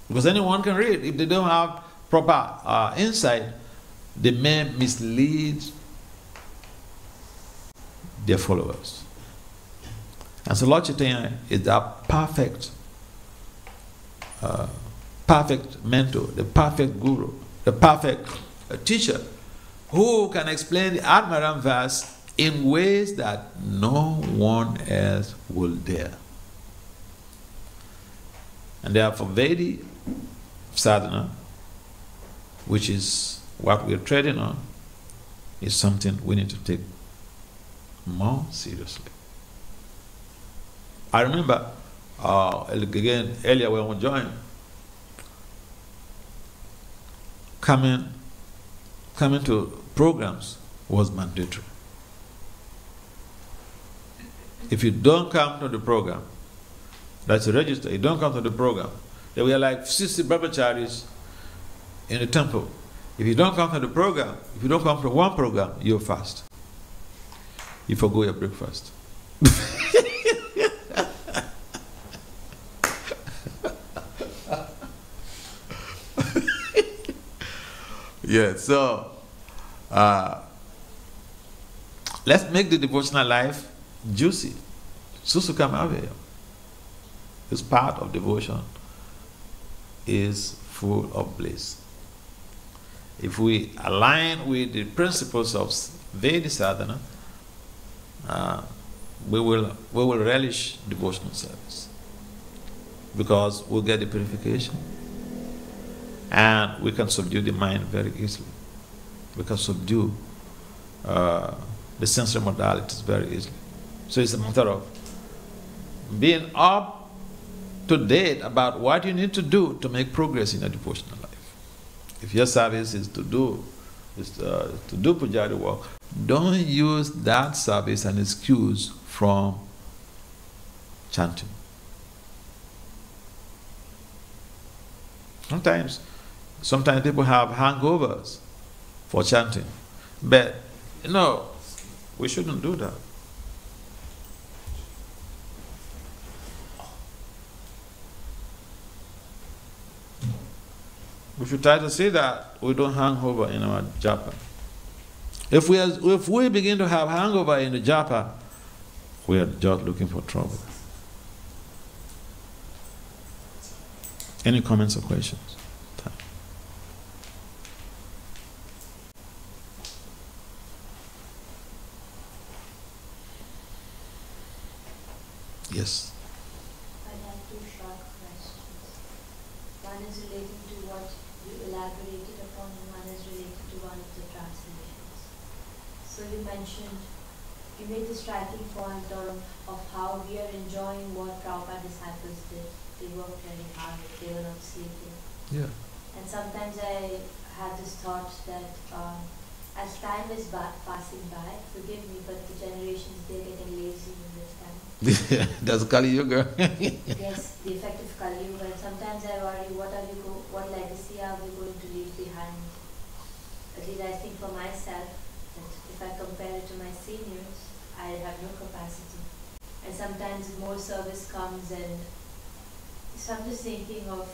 Because anyone can read. If they don't have proper insight, they may mislead their followers. And so Lord Chaitanya is that perfect mentor, the perfect guru, the perfect teacher who can explain the Atmaram verse in ways that no one else will dare. And therefore Vedic sadhana, which is what we're treading on, is something we need to take more seriously. I remember, again, earlier when we joined, coming to programs was mandatory. If you don't come to the program, that's a register, you don't come to the program. There were like 60 brahmacharis in the temple. If you don't come to the program, if you don't come to one program, you're fast. You forgo your breakfast. Yeah, so let's make the devotional life juicy. Susukamavya. This part of devotion is full of bliss. If we align with the principles of Vedic sadhana, we will relish devotional service, because we'll get the purification, and we can subdue the mind very easily. We can subdue the sensory modalities very easily. So it's a matter of being up to date about what you need to do to make progress in your devotional life. If your service is to do pujari work, don't use that service as an excuse from chanting. Sometimes people have hangovers for chanting, but we shouldn't do that. We should try to see that we don't hang over in our japa. If we begin to have hangover in the japa, we are just looking for trouble. Any comments or questions? Yes. I have two short questions. One is relating to what you elaborated upon, and one is related to one of the translations. So you made the striking point of how we are enjoying what Prabhupada disciples did. They worked very hard, they were not sleeping. Yeah. And sometimes I had this thought that as time is passing by, forgive me, but the generations, they're getting lazy in this time. That's Kali Yuga. Yes, the effect of Kali Yuga. And sometimes I worry, what legacy are we going to leave behind? At least I think for myself, that if I compare it to my seniors, I have no capacity. And sometimes more service comes, and so I'm just thinking of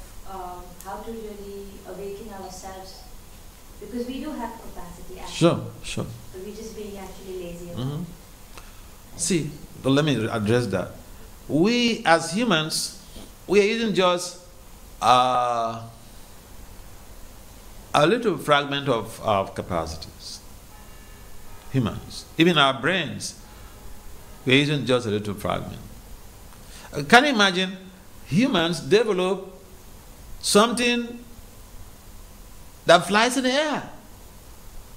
how to really awaken ourselves, because we do have capacity actually. Sure. But we're just being actually lazy about it. See, let me address that. We as humans, we are using just a little fragment of capacities. Humans, even our brains, we are using just a little fragment. Can you imagine humans develop something that flies in the air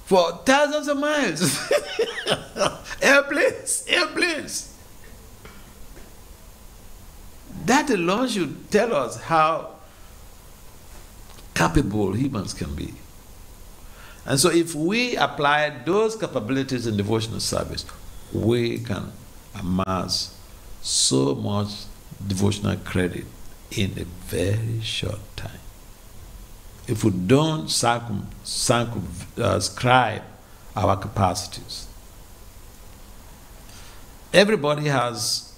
for thousands of miles? Airplanes. That alone should tell us how capable humans can be. And so if we apply those capabilities in devotional service, we can amass so much devotional credit in a very short time. If we don't circumscribe our capacities. Everybody has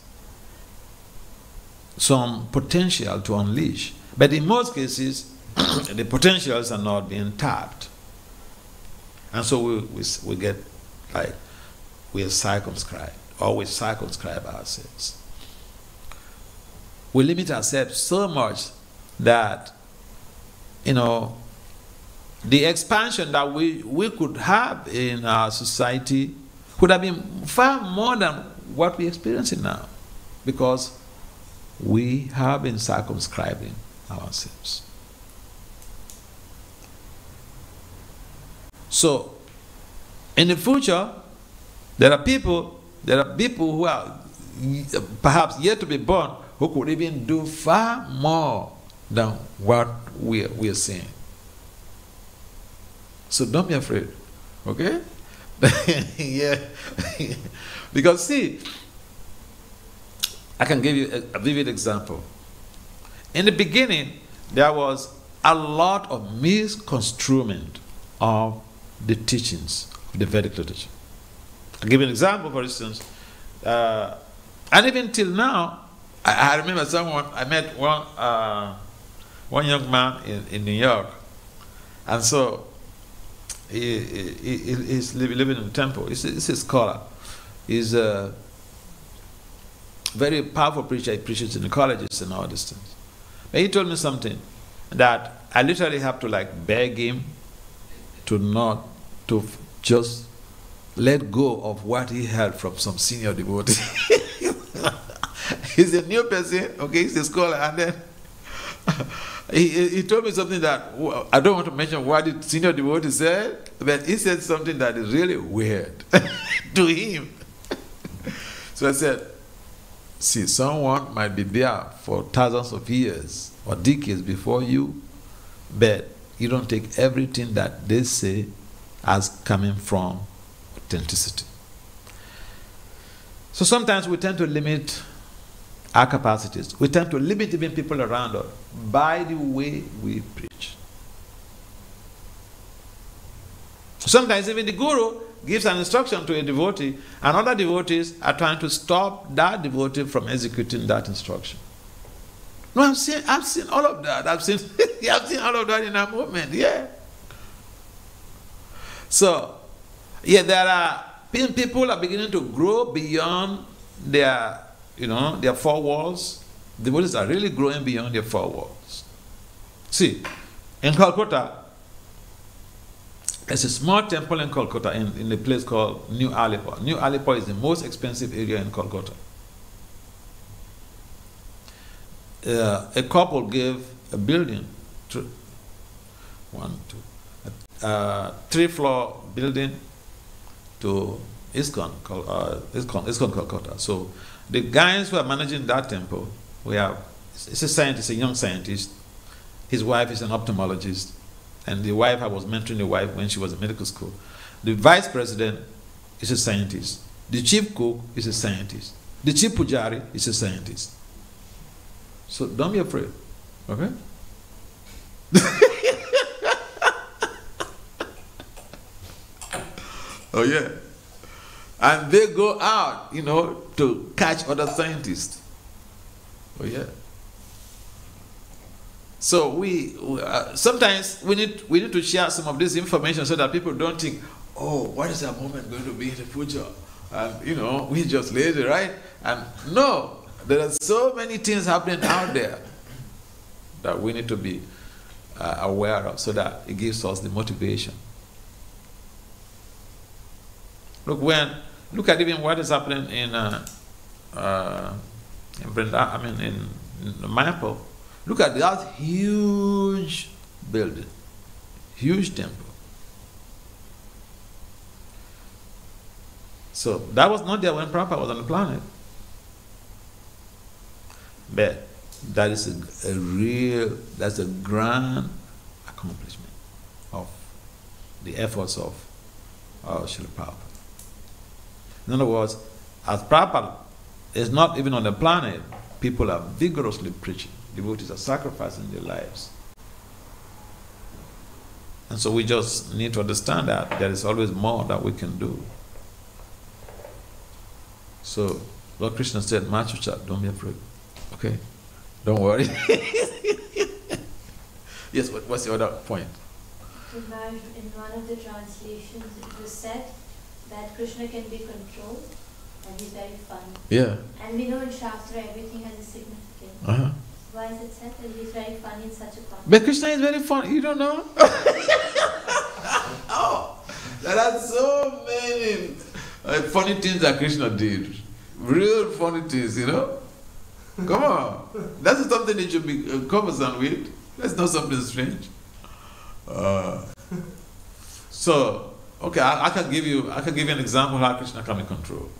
some potential to unleash, but in most cases, the potentials are not being tapped. And so we get like, we are circumscribed, or we circumscribe ourselves. We limit ourselves so much that, you know, the expansion that we could have in our society could have been far more than what we're experiencing now, because we have been circumscribing ourselves. So, in the future, there are people who are perhaps yet to be born who could even do far more than what we are seeing. So don't be afraid, okay? Yeah. Because see, I can give you a vivid example. In the beginning, there was a lot of misconstruement of the teachings of the Vedic literature. I'll give you an example, for instance. And even till now, I remember I met one young man in New York. And so he's living in the temple. He's a scholar. He's a very powerful preacher. He preaches in the colleges and all these things. But he told me something that I literally have to like beg him to just let go of what he heard from some senior devotee. He's a new person, okay, he's a scholar, and then he told me something that, I don't want to mention what the senior devotee said, but he said something that is really weird to him. So I said, see, someone might be there for thousands of years or decades before you, but you don't take everything that they say as coming from authenticity. So sometimes we tend to limit our capacities. We tend to limit even people around us by the way we preach. Sometimes even the guru gives an instruction to a devotee, and other devotees are trying to stop that devotee from executing that instruction. No, I've seen all of that. I've seen all of that in a movement, yeah. So, yeah, there are people are beginning to grow beyond their four walls. Devotees are really growing beyond their four walls. See, in Calcutta, there's a small temple in Calcutta in a place called New Alipur. New Alipur is the most expensive area in Calcutta. A couple gave a building, 3-floor building to ISKCON Calcutta. So the guys who are managing that temple, it's a scientist, a young scientist. His wife is an ophthalmologist, and the wife, I was mentoring the wife when she was in medical school. The vice president is a scientist. The chief cook is a scientist. The chief pujari is a scientist. So don't be afraid, okay? Oh yeah. And they go out, to catch other scientists. Oh yeah. So we sometimes we need to share some of this information so that people don't think, oh, what is our movement going to be in the future? And we just lazy, right? And no, there are so many things happening out there that we need to be aware of, so that it gives us the motivation. Look at even what is happening in Mayapur. Look at that huge building, huge temple. So that was not there when Prabhupada was on the planet. But that is that's a grand accomplishment of the efforts of Srila Prabhupada. In other words, as Prabhupada is not even on the planet, people are vigorously preaching. Devotees are sacrificing their lives. And so we just need to understand that there is always more that we can do. So Lord Krishna said, Machucha, don't be afraid. Okay? Don't worry. Yes, what's the other point? In one of the translations, it was said that Krishna can be controlled and he's very funny. Yeah. And we know in Shastra everything has a significance. Uh-huh. Why is it said that he's very funny in such a context? But Krishna is very funny. You don't know? Oh, there are so many funny things that Krishna did. Real funny things, you know? Come on. That's something that you should be conversant with. That's not something strange. So, okay, I can give you an example how Krishna can be controlled.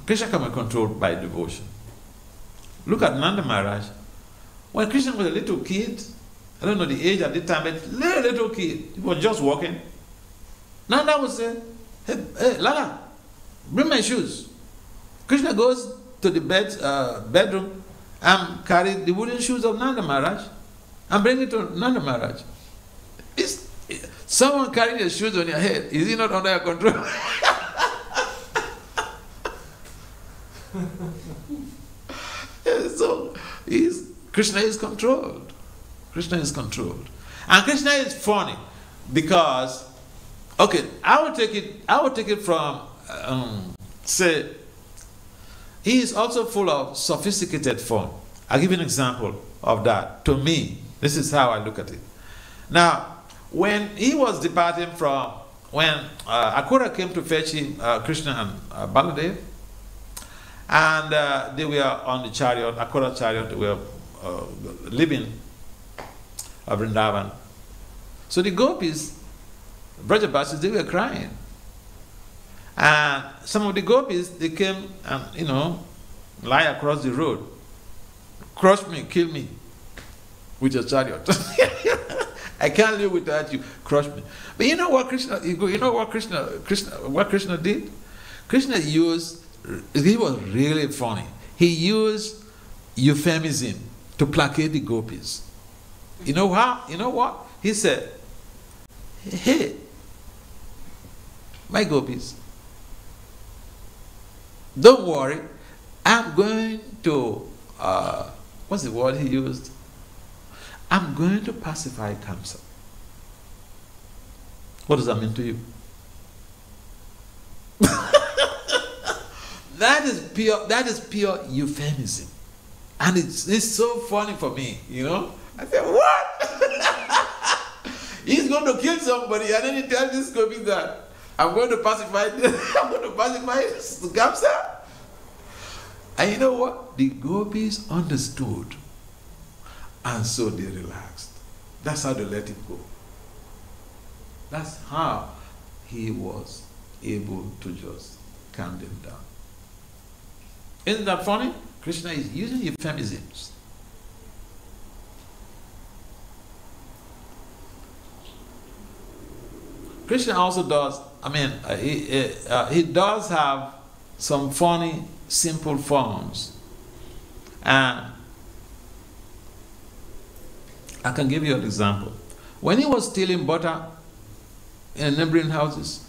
Krishna can be controlled by devotion. Look at Nanda Maharaj. When Krishna was a little kid, I don't know the age at the time, but little kid, he was just walking. Nanda would say, hey, Lala, bring my shoes. Krishna goes to the bedroom and carry the wooden shoes of Nanda Maharaj and bring it to Nanda Maharaj. Is someone carrying your shoes on your head? Is he not under your control? So Krishna is controlled. Krishna is controlled. And Krishna is funny because, okay, I will take it from, say, he is also full of sophisticated fun. I'll give you an example of that. To me, this is how I look at it. Now, when he was departing from, when Akura came to fetch him, Krishna and Baladev, and they were on the chariot, Akura chariot, they were leaving Vrindavan. So the gopis, Brajabasis, they were crying. And some of the gopis, they came and, lie across the road. Crush me, kill me with your chariot. I can't live without you. Crush me. But you know what Krishna did? Krishna used, he was really funny. He used euphemism to placate the gopis. You know how? You know what? He said, hey, my gopis, don't worry, I'm going to, what's the word he used? I'm going to pacify Kamsa. What does that mean to you? That is pure euphemism. And it's so funny for me, I said, what? He's going to kill somebody and then he tells this gopi that I'm going to pacify Kamsa. And you know what? The gopis understood. And so they relaxed. That's how they let it go. That's how he was able to just calm them down. Isn't that funny? Krishna is using euphemisms. Krishna also does, he does have some funny, simple forms. And I can give you an example. When he was stealing butter in neighboring houses,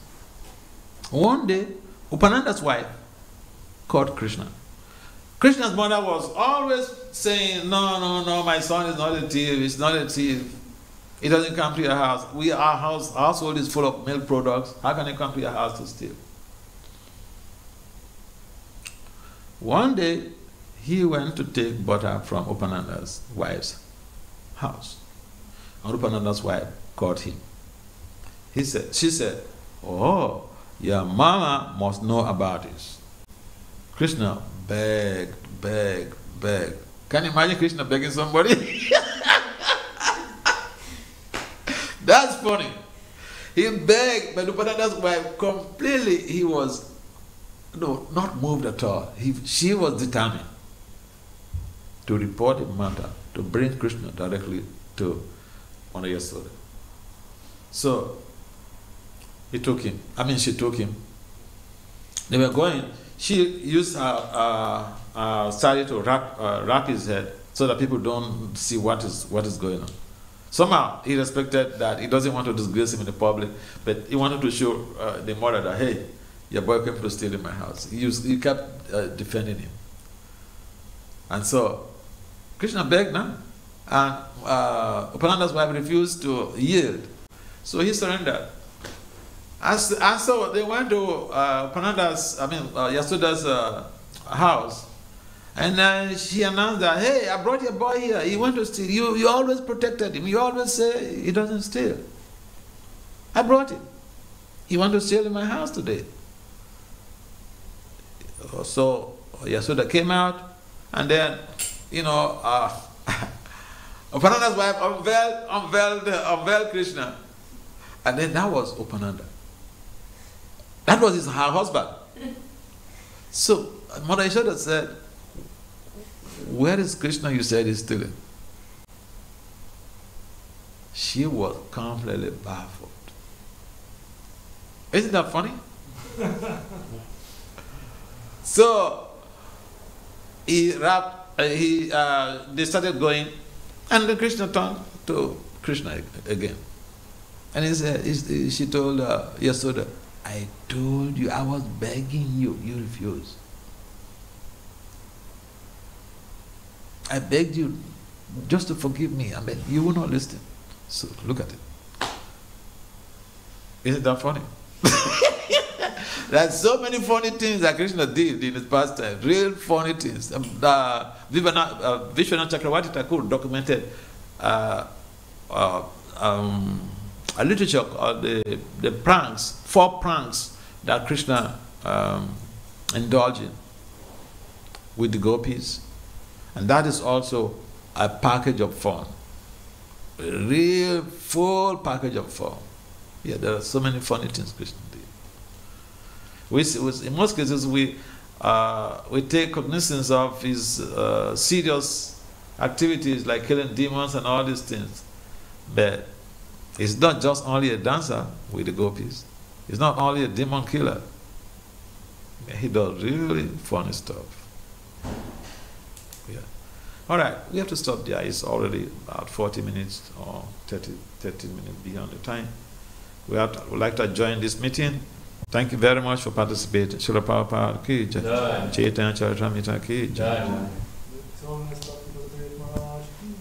one day, Upananda's wife called Krishna. Krishna's mother was always saying, no, my son is not a thief, he's not a thief. He doesn't come to your house. Our household is full of milk products. How can he come to your house to steal? One day, he went to take butter from Upananda's wife's house. And Upananda's wife caught him. She said, oh, your mama must know about this. Krishna begged. Can you imagine Krishna begging somebody? That's funny. He begged, but Upananda's wife completely, he was not moved at all. She was determined to report the matter, to bring Krishna directly to Yasoda. So she took him. They were going. She used her sari to wrap his head so that people don't see what is going on. Somehow he respected that. He doesn't want to disgrace him in the public, but he wanted to show the mother that, hey, your boy came to steal in my house. He kept defending him. And so Krishna begged now, and Upananda's wife refused to yield. So he surrendered. And so they went to Yasoda's house, and she announced that, hey, I brought your boy here. He went to steal. You always protected him. You always say he doesn't steal. I brought him. He went to steal in my house today. So Yasoda came out, and then, Upananda's wife unveiled Krishna. And then that was Upananda. That was her husband. So Mother Yashoda said, where is Krishna you said he's stealing? She was completely baffled. Isn't that funny? So they started going, and then Krishna turned to Krishna again. And she told Yasoda, I told you, I was begging you, you refused. I begged you just to forgive me. I mean, you will not listen. So look at it. Isn't that funny? There's so many funny things that Krishna did in his pastime, real funny things. Vishwanath Chakravarti Thakur documented a literature called the pranks, 4 pranks that Krishna indulged in with the gopis. And that is also a package of fun. A real full package of fun. Yeah, there are so many funny things Krishna did. In most cases, we take cognizance of his serious activities like killing demons and all these things. But he's not just only a dancer with the gopis. He's not only a demon killer. He does really funny stuff. Yeah. All right, we have to stop there. It's already about 40 minutes or 30 minutes beyond the time. We would like to join this meeting. Thank you very much for participating. Srila Prabhupada ki jai. Chaitanya Charitamrita ki jai.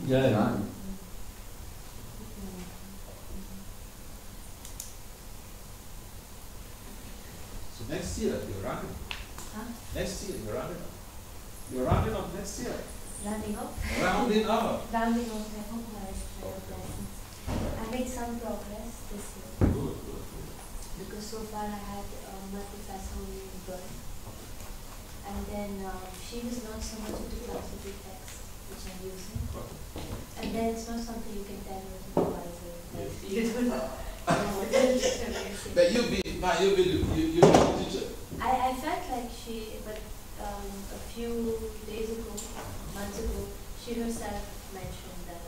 Jai. So next year you're running. Huh? Next year you're running up. You're rounding up next year. Rounding up? Rounding up. Rounding up, I hope my blessings. I made some progress this year. Good. Because so far I had multi-facet birth. And then she was not so much into classical text, which I'm using. And then it's not something you can tell your supervisor. You don't know. But you be the teacher. I felt like she, but a few days ago, months ago, she herself mentioned that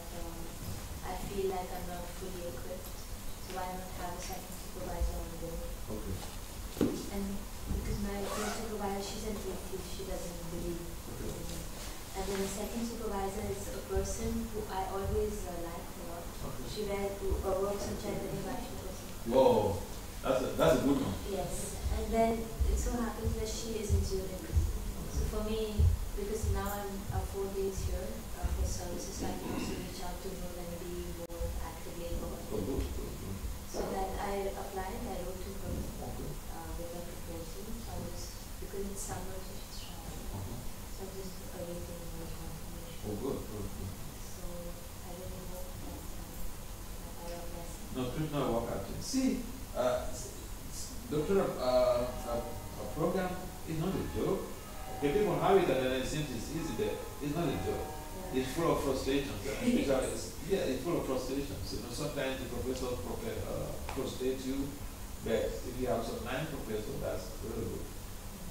I feel like I'm not fully equipped, so why not have a second supervisor on board? Okay. And because my first supervisor, she's an atheist, she doesn't believe in it. And then the second supervisor is a person who I always liked a lot. Okay. She works on Chaitanya Vaishnava. Whoa, that's a good one. Yes, and then it so happens that she is in Zurich. So for me, because now I'm 4 days here for services, I can also reach out to her and be more actively involved. So that I applied, I wrote to her with a proposal. So I was, because it's summer, so she's traveling. So I'm just awaiting her confirmation. Oh, good. So I really hope that I have a blessing. No, Krishna will work out. See, Doctor, a program is not a joke. The people have it and then it seems it's easy there. It's not a joke. Yeah. It's full of frustrations. It's full of frustrations. Sometimes the professors frustrate you, but if you have some nice professors, that's really good.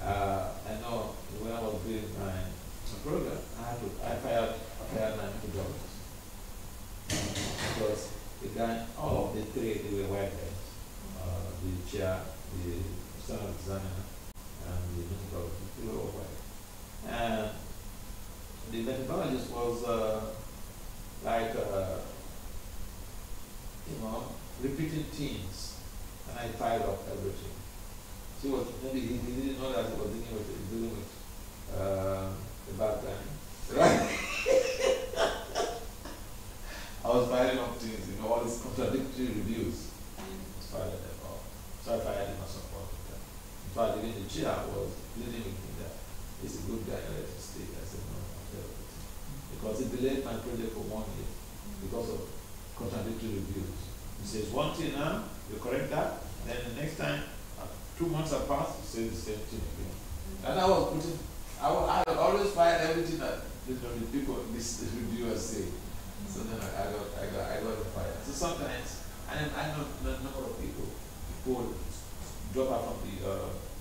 I know when I was doing my program, I fired $900 because the guy, all of the 3 they were white guys. The chair, the external examiner, and And the methodologist was like, repeating themes, and I tied up everything. She was, maybe he didn't know that he was dealing with the bad guy. Right? I was filing up things, all these contradictory reviews. I was filing them up. So I fired him as support. In fact, even the chair was pleading with me that he's a good guy, let him stay. I said, no, I'll tell you. Because he delayed my project for 1 year because of contradictory reviews. He says one thing now, you correct that, then the next time, 2 months have passed, you say the same thing again. And I was putting, I always find everything that the people, this reviewers say. So then I got the fire. So sometimes, I know a number of people who drop out from the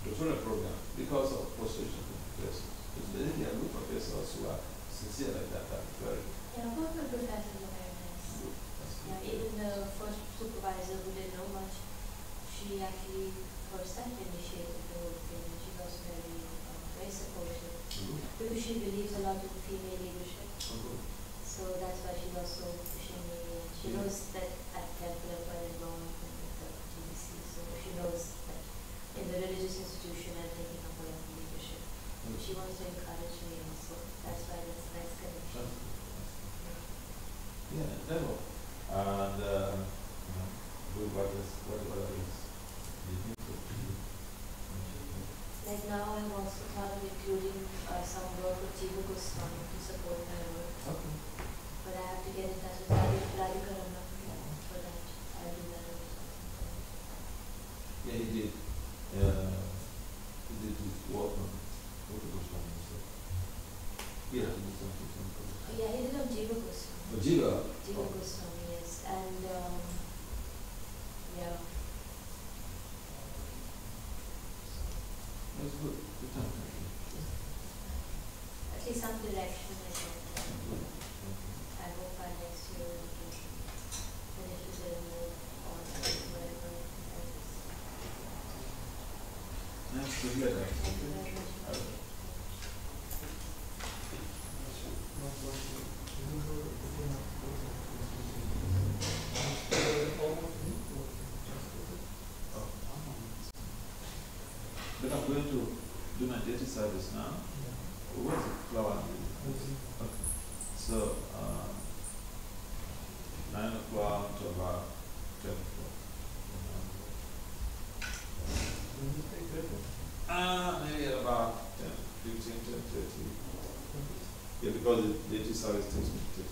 doctoral program because of frustration from professors. Because there are good professors who are sincere like that. Very yeah, both my professors are very nice. Yeah, even the first supervisor who didn't know much, she actually herself initiated the whole thing, and she was very supportive. Because she believes a lot in female leadership. So that's why she's also pushing me. And she knows that at Temple I'm quite involved with the GBC, so she knows that in the religious institution I'm taking up a lot of leadership. She wants to encourage me also. That's why it's a nice connection. Yeah, never. And what is like now I've also thought of including some work with Jiva Goswami to support my work. Okay. But I have to get in touch with Radhika Rama for that. I'll do that also. Yeah, he did. He did his work on Goswami. Yeah, he did something. Yeah, he did on Jiva Goswami. Oh, Jiva? Jiva Goswami, yes. And yeah. That's good. Good time. At least some direction, I think. I hope by next year we can finish a little more on whatever. Nice to hear that. Thank you very much. But I'm going to do my daily service now. Where's the flower? Okay. So, 9 o'clock to about 10 o'clock. Maybe at about 10, 15, 10, 30. Yeah, because the daily service takes me 10.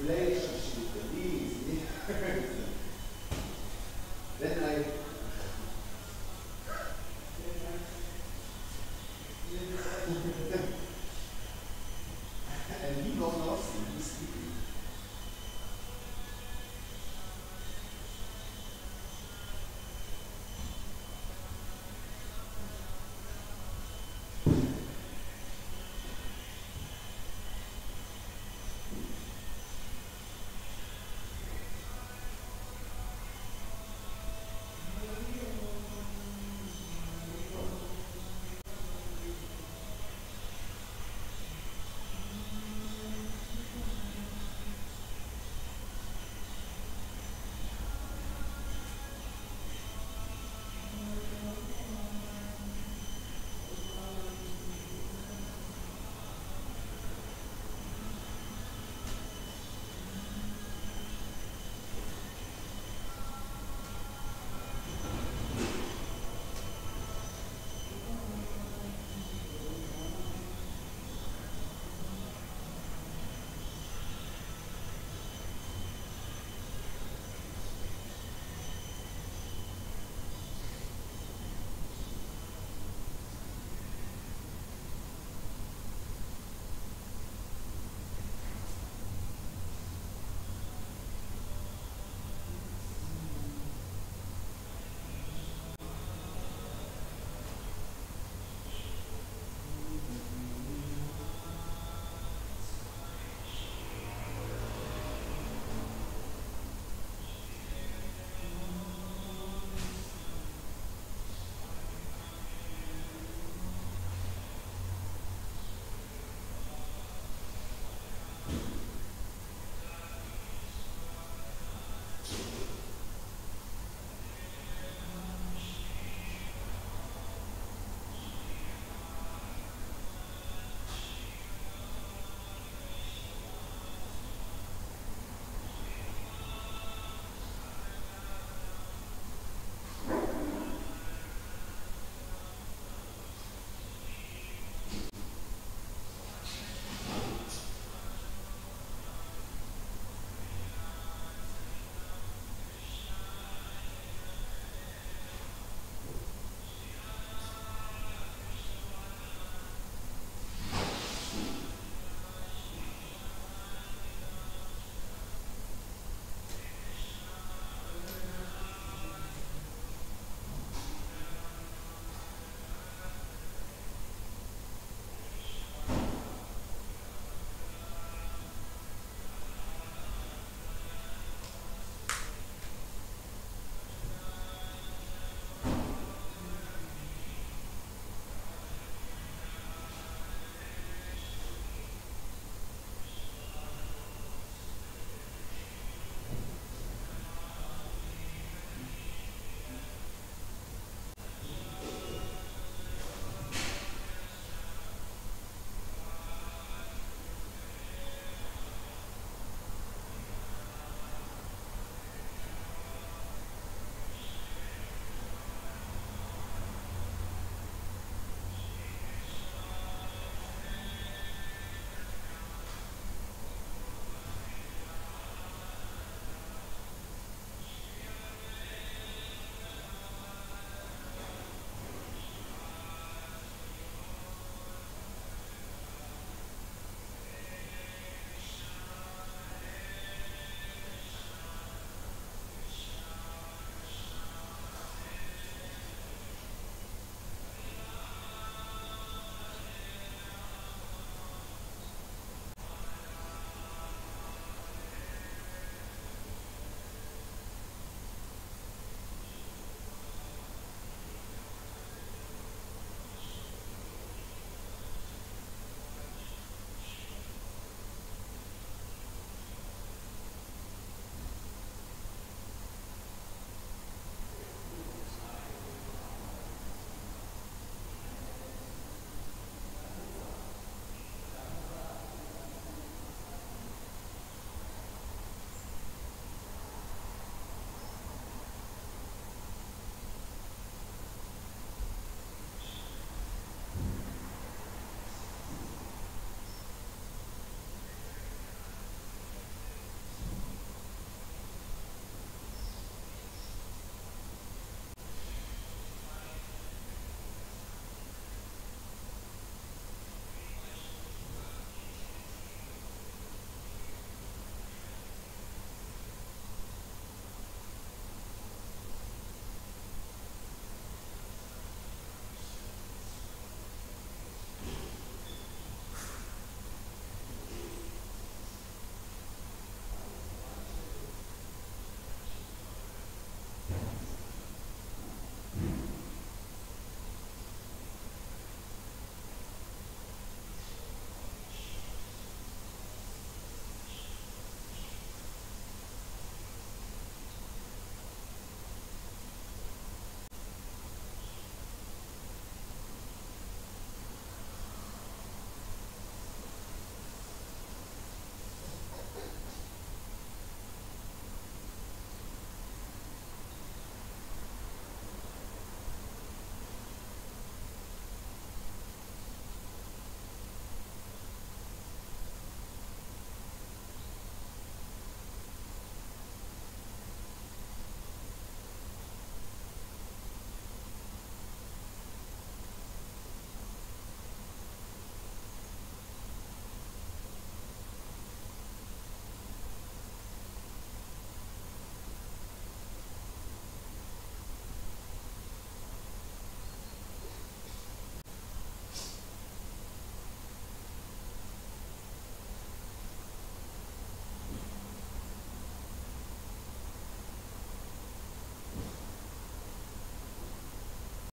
Relationship with the needs.